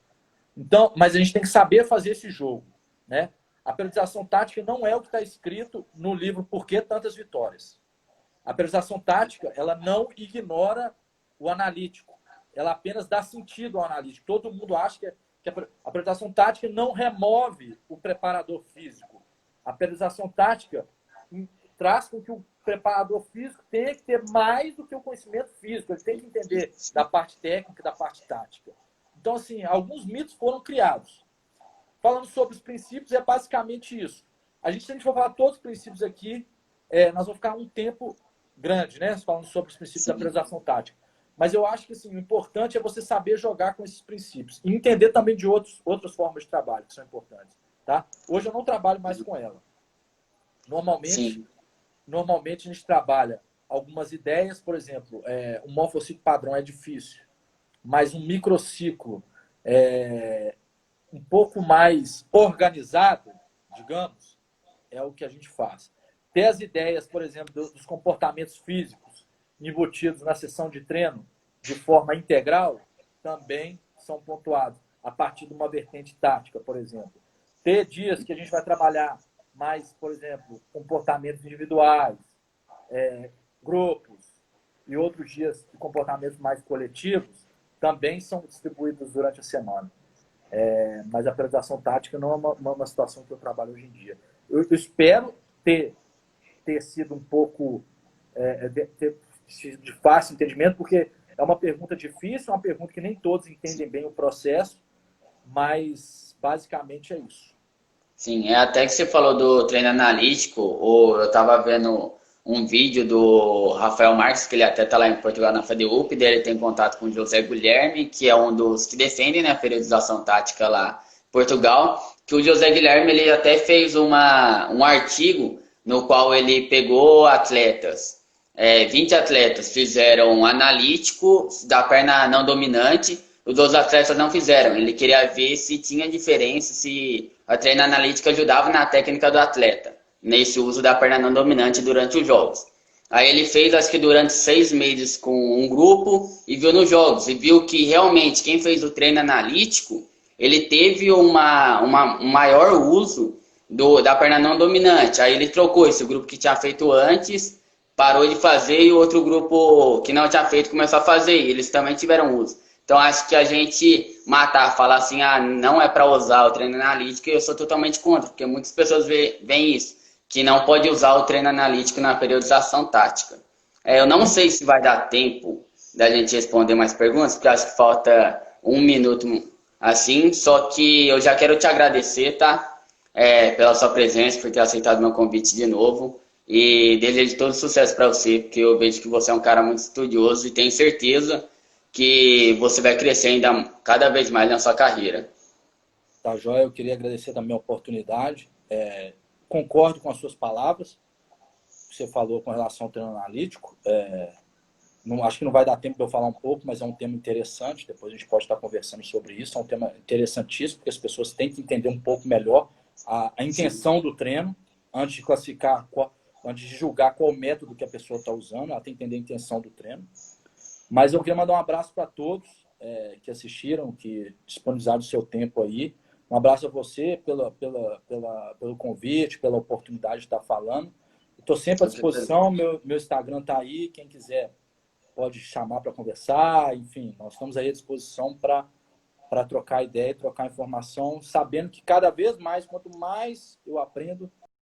Então, mas a gente tem que saber fazer esse jogo, né? A periodização tática não é o que está escrito no livro Por que Tantas Vitórias. A periodização tática, ela não ignora o analítico. Ela apenas dá sentido ao analítico. Todo mundo acha que a periodização tática não remove o preparador físico. A periodização tática traz com que o preparador físico tenha que ter mais do que o conhecimento físico. Ele tem que entender da parte técnica e da parte tática. Então, assim, alguns mitos foram criados. Falando sobre os princípios, é basicamente isso. Se a gente for falar todos os princípios aqui, nós vamos ficar um tempo grande, né? Falando sobre os princípios da sim. priorização tática. Mas eu acho que assim, o importante é você saber jogar com esses princípios e entender também de outras formas de trabalho que são importantes. Tá? Hoje eu não trabalho mais com ela. Normalmente, Sim, normalmente a gente trabalha algumas ideias, por exemplo, um morfociclo padrão é difícil, mas um microciclo um pouco mais organizado, digamos, é o que a gente faz. Ter as ideias, por exemplo, dos comportamentos físicos embutidos na sessão de treino de forma integral também são pontuados a partir de uma vertente tática, por exemplo. Ter dias que a gente vai trabalhar mais, por exemplo, comportamentos individuais, grupos e outros dias de comportamentos mais coletivos também são distribuídos durante a semana. Mas a periodização tática não é uma situação que eu trabalho hoje em dia. Eu espero ter sido um pouco ter de fácil entendimento, porque é uma pergunta difícil, é uma pergunta que nem todos entendem bem o processo, mas basicamente é isso. sim. É até que você falou do treino analítico, ou eu tava vendo um vídeo do Rafael Marques, que ele até tá lá em Portugal na FEDEUP, daí ele tem contato com o José Guilherme, que é um dos que defendem, né, a periodização tática lá em Portugal, que o José Guilherme ele até fez um artigo no qual ele pegou atletas, 20 atletas fizeram analítico da perna não dominante, os outros atletas não fizeram. Ele queria ver se tinha diferença, se a treino analítica ajudava na técnica do atleta, nesse uso da perna não dominante durante os jogos. Aí ele fez, acho que durante 6 meses com um grupo e viu nos jogos. E viu que realmente quem fez o treino analítico, ele teve um maior uso da perna não dominante. Aí ele trocou esse grupo que tinha feito antes, parou de fazer e o outro grupo que não tinha feito começou a fazer. E eles também tiveram uso. Então acho que a gente falar assim, não é para usar o treino analítico, eu sou totalmente contra, porque muitas pessoas veem isso, que não pode usar o treino analítico na periodização tática. Eu não sei se vai dar tempo da gente responder mais perguntas, porque acho que falta 1 minuto assim, só que eu já quero te agradecer, tá? Pela sua presença, por ter aceitado meu convite de novo. E desejo todo sucesso para você, porque eu vejo que você é um cara muito estudioso e tenho certeza que você vai crescer ainda cada vez mais na sua carreira. Tá, Joia? Eu queria agradecer também a oportunidade. Concordo com as suas palavras que você falou com relação ao treino analítico. Não, acho que não vai dar tempo de eu falar um pouco, mas é um tema interessante. Depois a gente pode estar conversando sobre isso. É um tema interessantíssimo, porque as pessoas têm que entender um pouco melhor a intenção do treino antes de classificar, antes de julgar qual método que a pessoa está usando. Ela tem que entender a intenção do treino. Mas eu queria mandar um abraço para todos que assistiram, que disponibilizaram o seu tempo aí. Um abraço a você pelo convite, pela oportunidade de estar falando. Estou sempre à Com certeza. disposição, meu Instagram está aí, quem quiser pode chamar para conversar, enfim, nós estamos aí à disposição para trocar ideia, trocar informação, sabendo que cada vez mais, quanto mais eu aprendo,